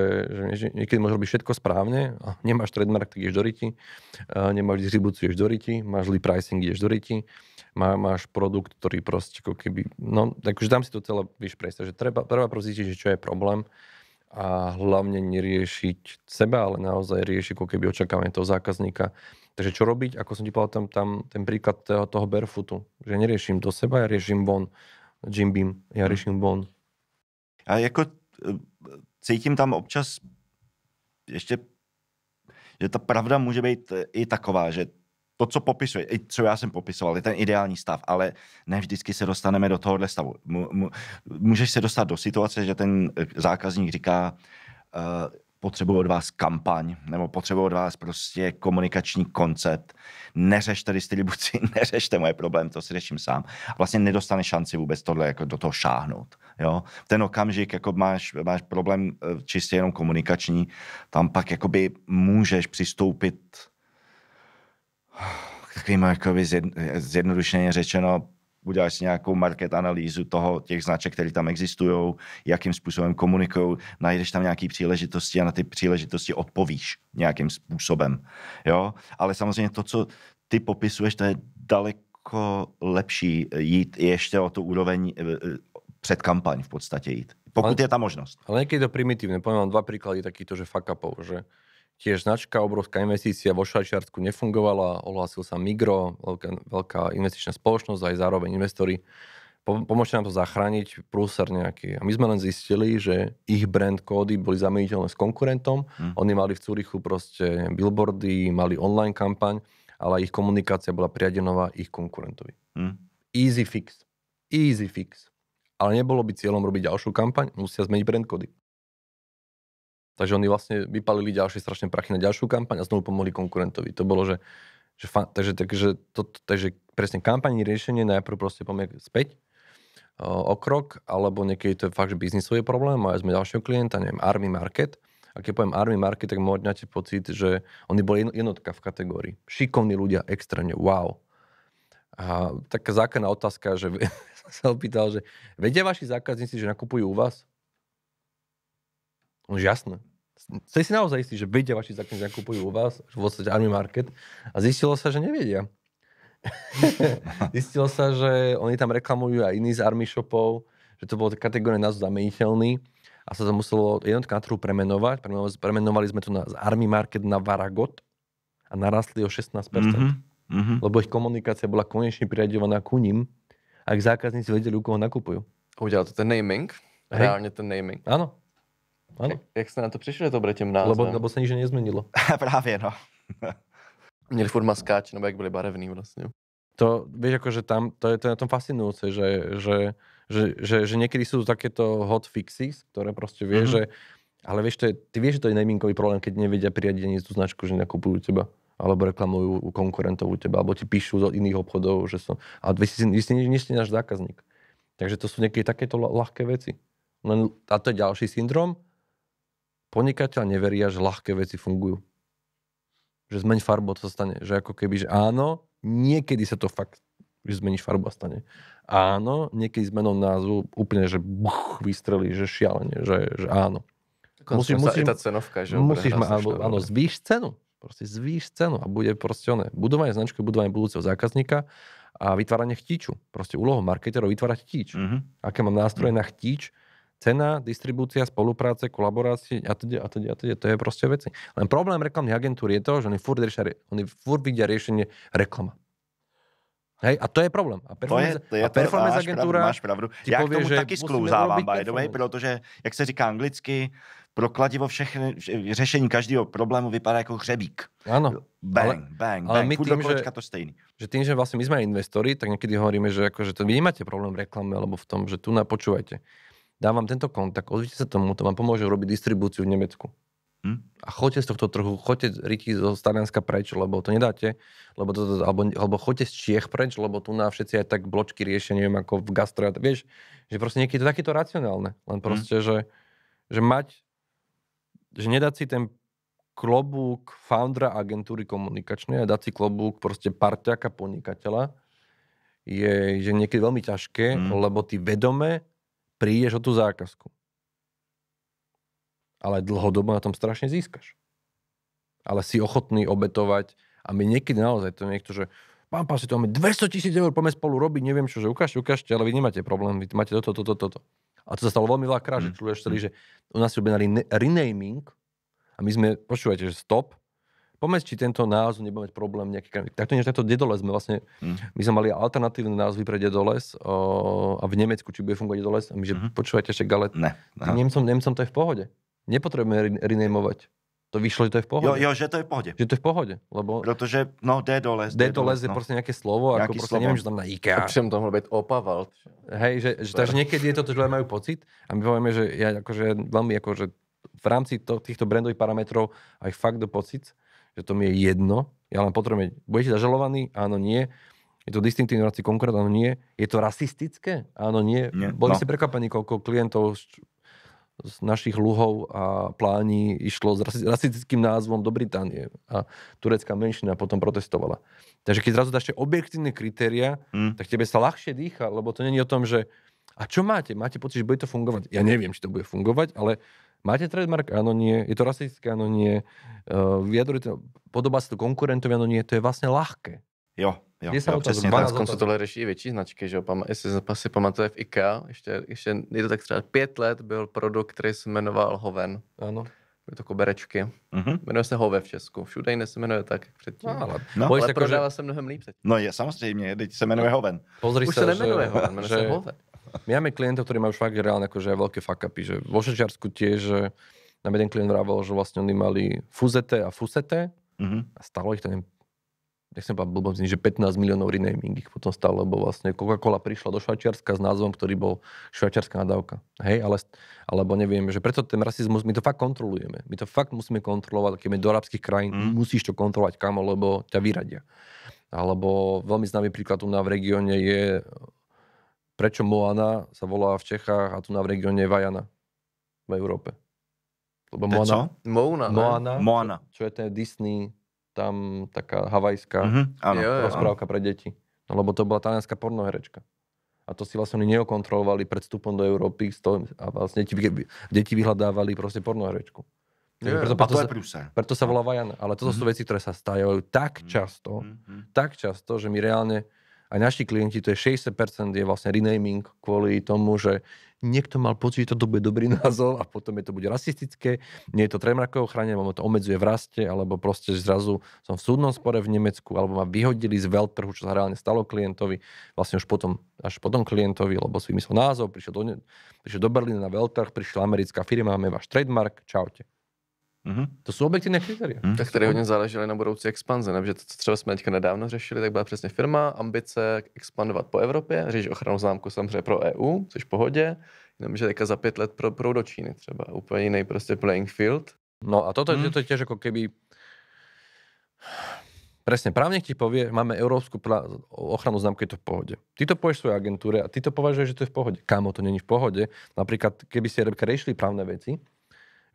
niekedy môže robiť všetko správne, a nemáš trademark, tak ideš do riti, nemáš distribúciu, ideš do riti, máš zlý pricing, ideš do riti, máš produkt, ktorý proste ako keby, no, takže tam si to celé vieš prejsť, že treba zistiť, že čo je problém a hlavne neriešiť seba, ale naozaj riešiť ako keby očakávanie toho zákazníka. Takže čo robiť? Ako som ti povedal, tam ten príklad toho barefootu, že neriešim do seba, ja riešim von. Jim Beam, ja riešim von. A jako cítím tam občas ještě, že ta pravda může být i taková, že to, co popisuje, i co já jsem popisoval, je ten ideální stav, ale ne vždycky se dostaneme do tohohle stavu. Můžeš se dostat do situace, že ten zákazník říká, potřebuji od vás kampaň, nebo potřebuji od vás prostě komunikační koncept, neřešte distribuci, neřešte moje problém, to si řeším sám. A vlastně nedostane šanci vůbec tohle jako do toho šáhnout. Jo? V ten okamžik jako máš problém čistě jenom komunikační, tam pak jakoby můžeš přistoupit k takovým jakoby zjednodušeně řečeno, uděláš si nějakou market analýzu těch značek, které tam existují, jakým způsobem komunikují, najdeš tam nějaké příležitosti a na ty příležitosti odpovíš nějakým způsobem. Jo? Ale samozřejmě to, co ty popisuješ, to je daleko lepší jít ještě o tu úroveň před kampaň v podstatě jít. Pokud je ta možnost. Ale niekedy je to primitívne. Poviem vám 2 príklady takýchto, že fuck upov, že tiež značka, obrovská investícia vo Švajčiarsku nefungovala, ohlásil sa Migro, veľká investičná spoločnosť, aj zároveň investori. Pomôžte nám to zachrániť, prúser nejaký. A my sme len zistili, že ich brand kódy boli zameniteľné s konkurentom. Oni mali v Zürichu proste billboardy, mali online kampaň, ale ich komunikácia bola priadenová ich konkurentovi. Easy fix. Ale nebolo by cieľom robiť ďalšiu kampaň, musia zmeniť brand kódy. Takže oni vlastne vypalili ďalšie strašné prachy na ďalšiu kampaň a znovu pomohli konkurentovi. To bolo, takže presne kampaň riešenie najprv proste poďme späť o krok, alebo niekedy to je fakt, že biznisový problém, majú sme ďalšieho klienta, neviem, Army Market. A keď poviem Army Market, tak máte pocit, že oni boli jednotka v kategórii. Šikovní ľudia, extrémne, wow. A taká základná otázka, že som sa opýtal, že vedia vaši zákazníci, že nakupujú u vás? Už jasné. Ste si naozaj istí, že vedia vaši zákazníci nakupujú u vás, v podstate Army Market, a zistilo sa, že nevedia. Zistilo sa, že oni tam reklamujú aj iní z Army shopov, že to bolo kategória názov zameniteľný a sa to muselo jednotka na trhu premenovať. Premenovali sme to z Army Market na Varagot a narastli o 16%. Lebo ich komunikácia bola konečne priraďovaná ku ním a ich zákazníci vedeli, u koho nakupujú. Udělal to ten naming? Reálne ten naming. Áno. Áno. Jak ste na to prišli, že to bude tým názvem? Lebo sa nič nezmenilo. Právě, no. Měli furt maskáč, nebo jak byli barevní vlastně. To, vieš, akože tam, to je na tom fascinujúce, že niekedy sú takéto hot fixes, ktoré proste vieš, že, ale vieš, ty vieš, že to je namingový problém, keď nevedia priradiť ani tú značku, že nakupujú teba, alebo reklamujú u konkurentov u teba, alebo ti píšu z iných obchodov, že som, ale vy ste náš zákazník. Takže to sú niekedy takéto ľahké veci. A to je ďalší syndrom. Podnikateľ neveria, že ľahké veci fungujú. že zmeň farbu, to sa stane. Že ako keby, že áno, niekedy sa to fakt, že zmeníš farbu a stane. Áno, niekedy zmenou názvu úplne, že vystrelí, že šialene, že áno. Musíš tá cenovka, že musíš áno, zvýš cenu. Proste zvýš cenu a bude proste budovanie značky, budovanie budúceho zákazníka a vytváranie chtíču. Proste úlohou marketerov vytvárať chtíč. Aké mám nástroje na chtíč, cena, distribúcia, spolupráce, kolaborácie a teda. To je proste veci. Len problém reklamných agentúr je to, že oni furt vidia riešenie reklama. Hej, a to je problém. A performance agentúra máš pravdu. Já povie, k tomu taky sklouzávám, by the way, protože, jak se říká anglicky, pro kladivo řešení každého problému vypadá jako hřebík. Áno. Bang. Ale my tým, to stejný. Že tým, že vlastne my sme investori, tak niekedy hovoríme, že akože to vy nemáte problém v reklame, alebo v tom, že tu počúvajte. Dám vám tento kontakt, ozvite sa tomu, to vám pomôže robiť distribúciu v Nemecku. A choďte z tohto trhu, choďte riti zo Talianska preč, lebo to nedáte, alebo choďte z Čiech preč, lebo tu na všetci aj tak bločky riešia, neviem, ako v gastro. Vieš, že proste niekedy to takéto racionálne. Len proste, že nedať si ten klobúk foundera agentúry komunikačnej a dať si klobúk proste parťaka podnikateľa je že niekedy veľmi ťažké, lebo ty vedome prídeš o tú zákazku. Ale dlhodobo na tom strašne získaš. Ale si ochotný obetovať a my niekedy naozaj to niekto, že pán si to máme 200 000 eur, poďme spolu robiť, neviem čo, že ukážte, ale vy nemáte problém, vy máte toto. A to sa stalo veľmi veľakrát, že čuješ celý, že u nás je robený renaming a my sme, počúvajte, že stop, poďme, či tento názov nebude mať problém nejaký. Takto Dedoles sme vlastne, my sme mali alternatívne názvy pre Dedoles a v Nemecku, či bude fungovať Dedoles, a my, že počúvajte, však ale Nemcom to je v pohode. Nepotrebujeme renamovať. To vyšlo, že to je v pohode. Jo, že to je v pohode. Že to je v pohode, lebo... Protože, Dedoles je proste nejaké slovo, ako proste neviem, že tam na IKEA. Všem to mohlo byť Opavalt. Hej, takže niekedy je to, že ľudia majú pocit a my povieme, že ja akože veľmi akože v rámci týchto brandových parametrov aj fakt do pocit, že to mi je jedno. Ja len potrebujem, budete zažalovaní? Áno, nie. Je to distinktívne v rámci konkurent? Áno, nie. Je to rasistické? Áno, nie. Boli ste prekvapení, koľko klientov z našich luhov a plání išlo s rasistickým názvom do Británie a turecká menšina potom protestovala. Takže keď zrazu dáš objektívne kritéria, tak tebe sa ľahšie dýcha, lebo to nie je o tom, že a čo máte? Máte pocit, že bude to fungovať? Ja neviem, či to bude fungovať, ale máte trademark? Áno, nie. Je to rasistické? Áno, nie. Podobá sa to konkurentovi? Áno, nie. To je vlastne ľahké. Jo, přesně tak. Koncu tohle řeší větší značky, že jestli si pamatuje v IKEA, ještě je to tak třeba 5 let byl produkt, který se jmenoval Hoven. Ano. Byly to koberečky. Jmenuje se Hove v Česku. Všude jiné se jmenuje tak, jak předtím. Ale prodává se mnohem líp předtím. No je, samozřejmě, teď se jmenuje Hoven. Pozri už sa nemenuje Hoven, jmenuje se Hove. My máme klientov, ktorí majú fakt reálne akože veľké fuck-upy, že vo Švajčiarsku tiež, že nám jeden klient vravel, že vlastne oni mali Fuzete a Fusete a stalo ich to, neviem, nechcem povedať blbosť, že 15 miliónov renaming ich potom stalo, lebo vlastne Coca-Cola prišla do Švajčiarska s názvom, ktorý bol švajčiarska nadávka. Hej, alebo neviem, že preto ten rasizmus, my to fakt kontrolujeme. My to fakt musíme kontrolovať, keď do arabských krajín musíš to kontrolovať, kamo, lebo ťa vyradia. Alebo veľmi známy príklad tu na v regióne je, prečo Moana sa volá v Čechách a tu na v regióne je Vajana v Európe. Lebo Moana, čo je ten Disney, tam taká havajská rozprávka pre deti. No, lebo to bola talianská pornoherečka. A to si vlastne oni neokontrolovali pred vstupom do Európy a vlastne deti vyhľadávali proste pornoherečku. Preto sa volá Vajana. Ale toto sú veci, ktoré sa stávajú tak často, že my reálne aj naši klienti, to je 60% je vlastne renaming kvôli tomu, že niekto mal pocit, že to bude dobrý názov a potom to bude rasistické, nie je to trademarkové ochránenie, alebo to obmedzuje v raste, alebo proste zrazu som v súdnom spore v Nemecku, alebo ma vyhodili z veľtrhu, čo sa reálne stalo klientovi, vlastne už potom, až potom klientovi, lebo si vymyslel názov, prišiel do Berlína na veľtrh, prišla americká firma, máme váš trademark, čaute. To jsou objektivní kritéria. Tak tady hodně záležely na budoucí expanze, ne? Protože to, co třeba jsme teďka nedávno řešili, tak byla přesně firma, ambice expandovat po Evropě, řešit ochrannou známku samozřejmě pro EU, což v pohodě, jenom že teďka za 5 let pro do Číny třeba, úplně jiný prostě playing field. No a toto je to tiež ako keby presne, právnik ti povie, máme európsku ochrannú známku, je to v pohode. Ty to povieš svojej agentúre a ty to považuješ, že to je v pohode. Kámo, to není v pohode. Napríklad, keby ste riešili právne veci,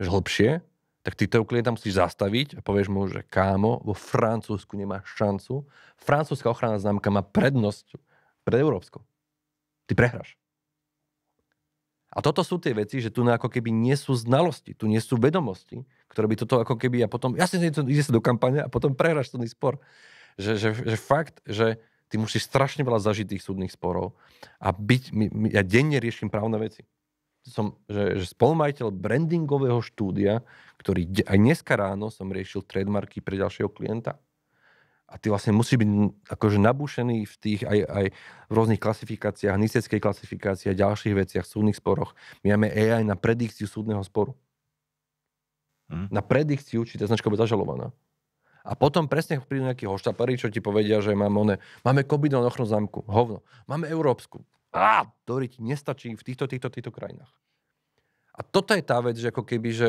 že hlbšie, tak ty toho klienta musíš zastaviť a povieš mu, že kámo, vo Francúzsku nemáš šancu. Francúzska ochranná známka má prednosť pred európskou. Ty prehráš. A toto sú tie veci, že tu ako keby nie sú znalosti, tu nie sú vedomosti, ktoré by toto ako keby a potom, jasne, ide sa do kampane a potom prehráš súdny spor. Že fakt, že ty musíš strašne veľa zažiť tých súdnych sporov a ja denne riešim právne veci. Že spolumajiteľ brandingového štúdia, ktorý aj dneska ráno som riešil trademarky pre ďalšieho klienta. A ty vlastne musí byť akože nabúšený v tých aj v rôznych klasifikáciách, niceckej klasifikácii a ďalších veciach, súdnych sporoch. My máme AI na predikciu súdneho sporu. Na predikciu, či tá značka bude zažalovaná. A potom presne prídu nejakí hoštapari, čo ti povedia, že máme COVID-19 ochranu známku, hovno. Máme európsku. Ktorý ti nestačí v týchto krajinách. A toto je tá vec, že ako keby, že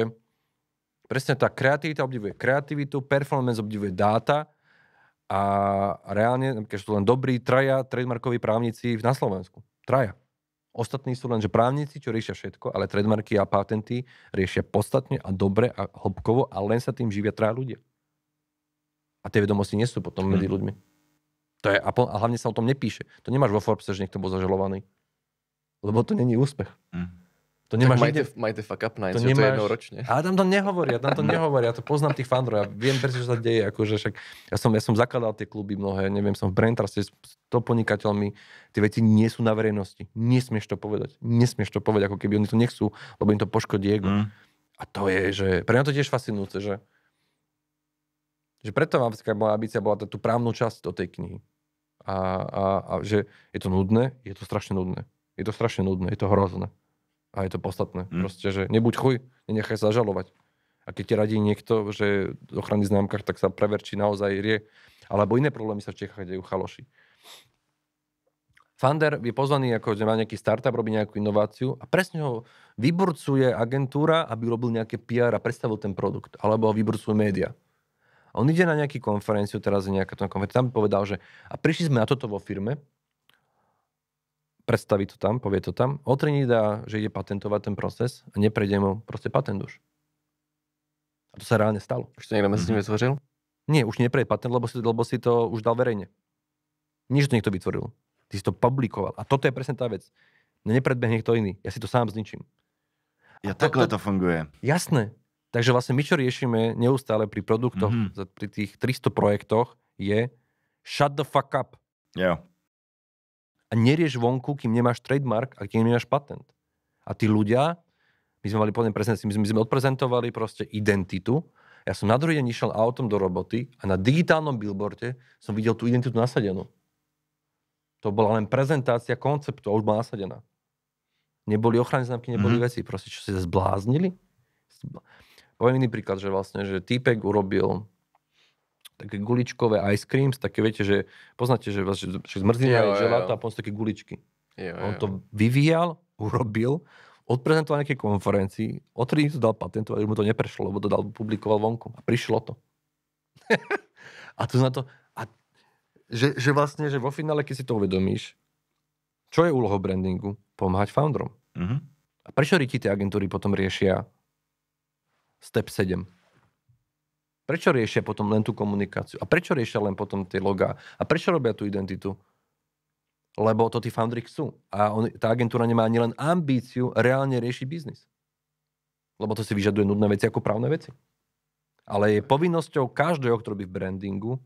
presne tá kreativita obdivuje kreativitu, performance obdivuje dáta a reálne, keď sú len dobrí traja trademarkoví právnici na Slovensku. Traja. Ostatní sú len, že právnici, čo riešia všetko, ale trademarky a patenty riešia podstatne a dobre a hĺbkovo a len sa tým živia traja ľudia. A tie vedomosti nie sú potom medzi ľuďmi. To je, a hlavne sa o tom nepíše. To nemáš vo Forbese, že niekto bol zažalovaný. Lebo to není úspech. To nemáš majte fuck up night, to je jednou ročne. Ale tam to nehovoria. Ja to poznám tých founderov. Ja viem presne, čo sa deje. Akože však ja som zakladal tie kluby mnohé. Neviem, som v Braintraste s top podnikateľmi. Tie veci nie sú na verejnosti. Nesmieš to povedať. Ako keby oni to nechcú, lebo im to poškodí ego. A to je, že pre mňa to tiež fascinujúce, že preto moja ambícia bola tú právnu časť do tej knihy. A že je to nudné, je to strašne nudné. Je to hrozné. A je to podstatné. Proste, že nebuď chuj, nenechaj sa zažalovať. A keď ti radí niekto, že v ochranných známkach, tak sa prever, či naozaj rie. Alebo iné problémy sa v Čechách dejú, chaloši. Founder je pozvaný, ako že má nejaký startup, robí nejakú inováciu a presne ho vyburcuje agentúra, aby robil nejaké PR a predstavil ten produkt. Alebo ho vyburcujú média. A on ide na nejakú konferenciu, teraz je nejaká konferencia, tam povedal, že a prišli sme na toto vo firme, predstaví to tam, povie to tam, o 3 dní dá, že ide patentovať ten proces a neprejde mu proste patent už. A to sa reálne stalo. Už to niekto medzi tým vytvořil? Nie, už neprejde patent, lebo si to už dal verejne. Nie, že to niekto vytvoril. Ty si to publikoval. A toto je presne tá vec. Nepredbehne niekto iný. Ja si to sám zničím. Ja takhle to funguje. Jasné. Takže vlastne my, čo riešime neustále pri produktoch, pri tých 300 projektoch, je shut the fuck up. Jo. A nerieš vonku, kým nemáš trademark a kým nemáš patent. A tí ľudia, my sme mali plne prezentáciu, my sme odprezentovali proste identitu. Ja som na druhý deň išiel autom do roboty a na digitálnom billboarde som videl tú identitu nasadenú. To bola len prezentácia konceptu a už bola nasadená. Neboli ochranné známky, neboli veci. Proste, čo si sa zbláznili? Poviem iný príklad, že vlastne, že týpek urobil také guličkové ice creams, také viete, že poznáte, že zmrzlina je želato a potom sú také guličky. On to vyvíjal, urobil, odprezentoval na nejakej konferencii, o 3 dní to dal patentovať, mu to neprešlo, lebo to publikoval vonku. A prišlo to. A tu na to... Že vlastne, že vo finále, keď si to uvedomíš, čo je úlohou brandingu? Pomáhať founderom. A prečo tie agentúry potom riešia step 7? Prečo riešia potom len tú komunikáciu? A prečo riešia len potom tie logá? A prečo robia tú identitu? Lebo to tí founderi chcú. A tá agentúra nemá ani len ambíciu reálne riešiť biznis. Lebo to si vyžaduje nudné veci ako právne veci. Ale je povinnosťou každého, kto robí v brandingu,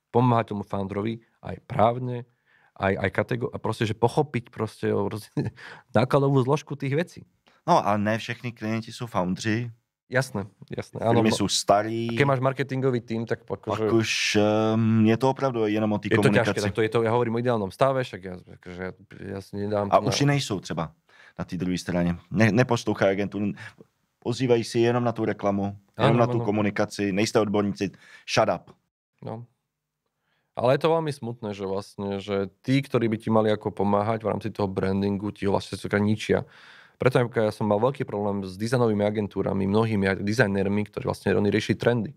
pomáhať tomu founderovi aj právne, aj kategórie, a proste, že pochopiť proste nákladovú zložku tých vecí. No, ale ne všechny klienti sú foundři. Jasné. Firmy sú starí. Keď máš marketingový tým, tak pak už je to opravdu jenom o té komunikaci. Je to ťažké, tak ja hovorím o ideálnom stave, však ja si nedám... A už i nejsou třeba na té druhé straně. Neposlouchají agenturu, ozývají si jenom na tu reklamu, jenom na tu komunikaci, nejste odborníci, shut up. No. Ale je to veľmi smutné, že vlastne, že tí, ktorí by ti mali ako pomáhať v rámci toho brandingu, ti ho vlastne ničia. Preto ja som mal veľký problém s dizajnovými agentúrami, mnohými dizajnermi, ktorí vlastne oni riešili trendy.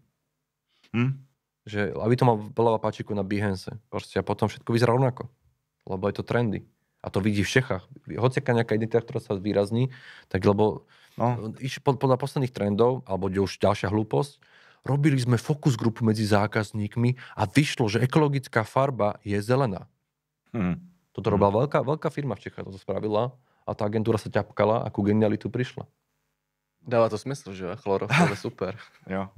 Že, aby to mal veľa páčiku na Behance. Proste, a potom všetko vyzerá rovnako. Lebo je to trendy. A to vidí v Čechách. Hociaká nejaká identita, ktorá sa výrazní, tak lebo podľa posledných trendov, alebo už ďalšia hlúposť, robili sme focus grupu medzi zákazníkmi a vyšlo, že ekologická farba je zelená. Toto robila veľká firma v Čechách, toto spravila a tá agentúra sa ťapkala a ku genialitu prišla. Dáva to smysl, že chlorofil je super. Jo.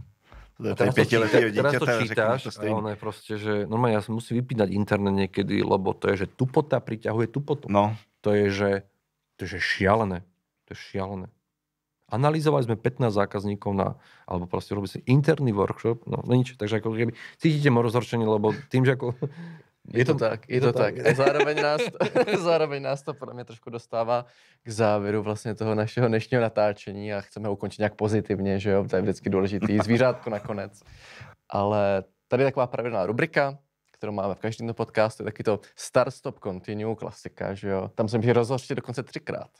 Teraz to čítaš a ono je proste, že normálne ja som musím vypínať internet niekedy, lebo to je, že tupota priťahuje tupotu. No. To je, že šialené. To je šialené. Analyzovali sme 15 zákazníkov alebo proste robili si interný workshop, no nič, takže ako keby cítite mo rozhorčenie, lebo tým, že ako... Je to tak. A zároveň nás to podle mě trošku dostává k závěru vlastně toho našeho dnešního natáčení a chceme ukončit nějak pozitivně, že jo, to je vždycky důležitý, zvířátko nakonec. Ale tady je taková pravidelná rubrika, kterou máme v každém podcastu, je taky to Start, Stop, Continue, klasika, že jo. Tam se může rozhořčit dokonce 3krát.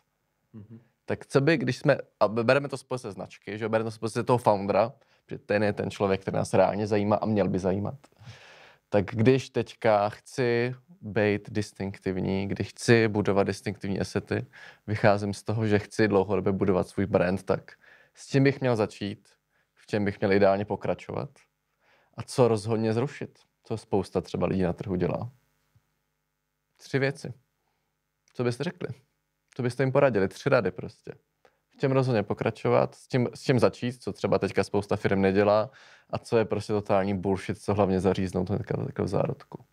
Tak co by, když jsme, a bereme to z pozice značky, že jo, bereme to z pozice toho foundera, že ten je ten člověk, který nás reálně zajímá a měl by zajímat. Tak když teďka chci být distinktivní, když chci budovat distinktivní asety, vycházím z toho, že chci dlouhodobě budovat svůj brand, tak s čím bych měl začít, v čem bych měl ideálně pokračovat a co rozhodně zrušit, co spousta třeba lidí na trhu dělá. 3 věci. Co byste řekli? Co byste jim poradili? 3 rady prostě. V čem rozhodně pokračovat, s čím začít, co třeba teďka spousta firm nedělá a co je prostě totální bullshit, co hlavně zaříznout v zárodku.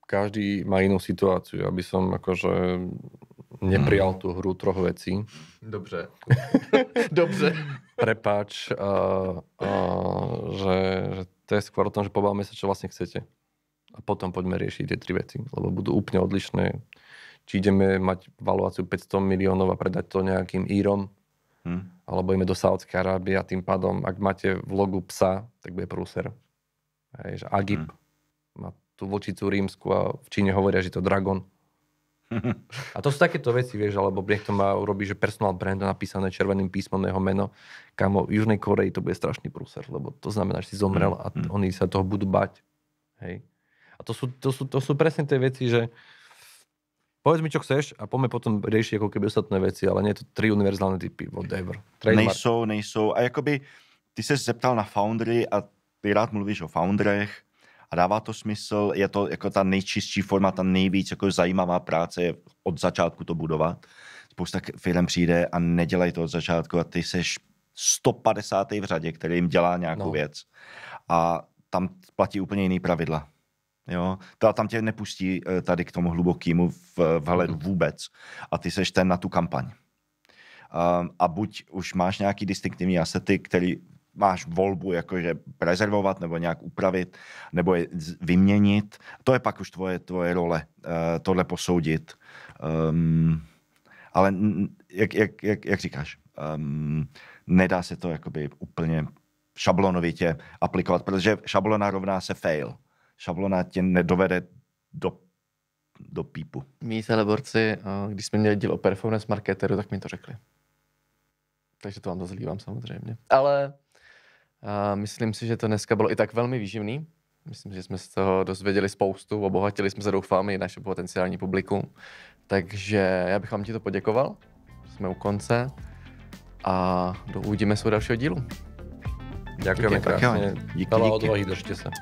Každý má inú situáciu, aby som akože neprijal tú hru 3 vecí. Dobře. Dobře. Prepáč, že to je skôr o tom, že pobavme sa, čo vlastne chcete. A potom poďme riešiť tie 3 veci, lebo budú úplne odlišné. Či ideme mať valuáciu 500 miliónov a predať to nejakým Írom, alebo ideme do Saúdskej Arábie a tým pádom, ak máte v logu psa, tak bude prúser. Hej, že Agip má tú vlčicu rímsku a v Číne hovoria, že to dragon. A to sú takéto veci, vieš, alebo niekto má urobiť, že personal brand napísané červeným písmom na jeho meno. Kámo, v Južnej Koreji to bude strašný prúser, lebo to znamená, že si zomrel a oni sa toho budú bať. Hej. A to sú presne tie veci, že povedz mi, čo chceš a poďme potom riešiť ako keby ostatné veci, ale nie je to 3 univerzálne typy, whatever. Nejsou. A jakoby ty se zeptal na foundery a ty rád mluvíš o founderech a dává to smysl, je to jako ta nejčistší forma, ta nejvíc jako zajímavá práce je od začátku to budovat. Spousta firm přijde a nedělají to od začátku a ty seš 150. v řadě, který jim dělá nějakou věc. A tam platí úplně jiný pravidla. Jo, tam tě nepustí tady k tomu hlubokému vhledu vůbec a ty seš ten na tu kampaň. A buď už máš nějaký distinktivní asety, který máš volbu jakože prezervovat nebo nějak upravit nebo je vyměnit. To je pak už tvoje role, tohle posoudit. Ale jak říkáš, nedá se to jakoby úplně šablonovitě aplikovat, protože šablona rovná se fail. Šablona tě nedovede do pípu. Mí celeborci, když jsme měli díl o performance marketeru, tak mi to řekli. Takže to vám to zlívám samozřejmě. Ale myslím si, že to dneska bylo i tak velmi výživný. Myslím, že jsme z toho dozvěděli spoustu, obohatili jsme se, doufám, i naše potenciální publikum. Takže já bych vám ti to poděkoval. Jsme u konce a uvidíme se u dalšího dílu. Ďakujeme krásne. Veľa odvahy, držte sa.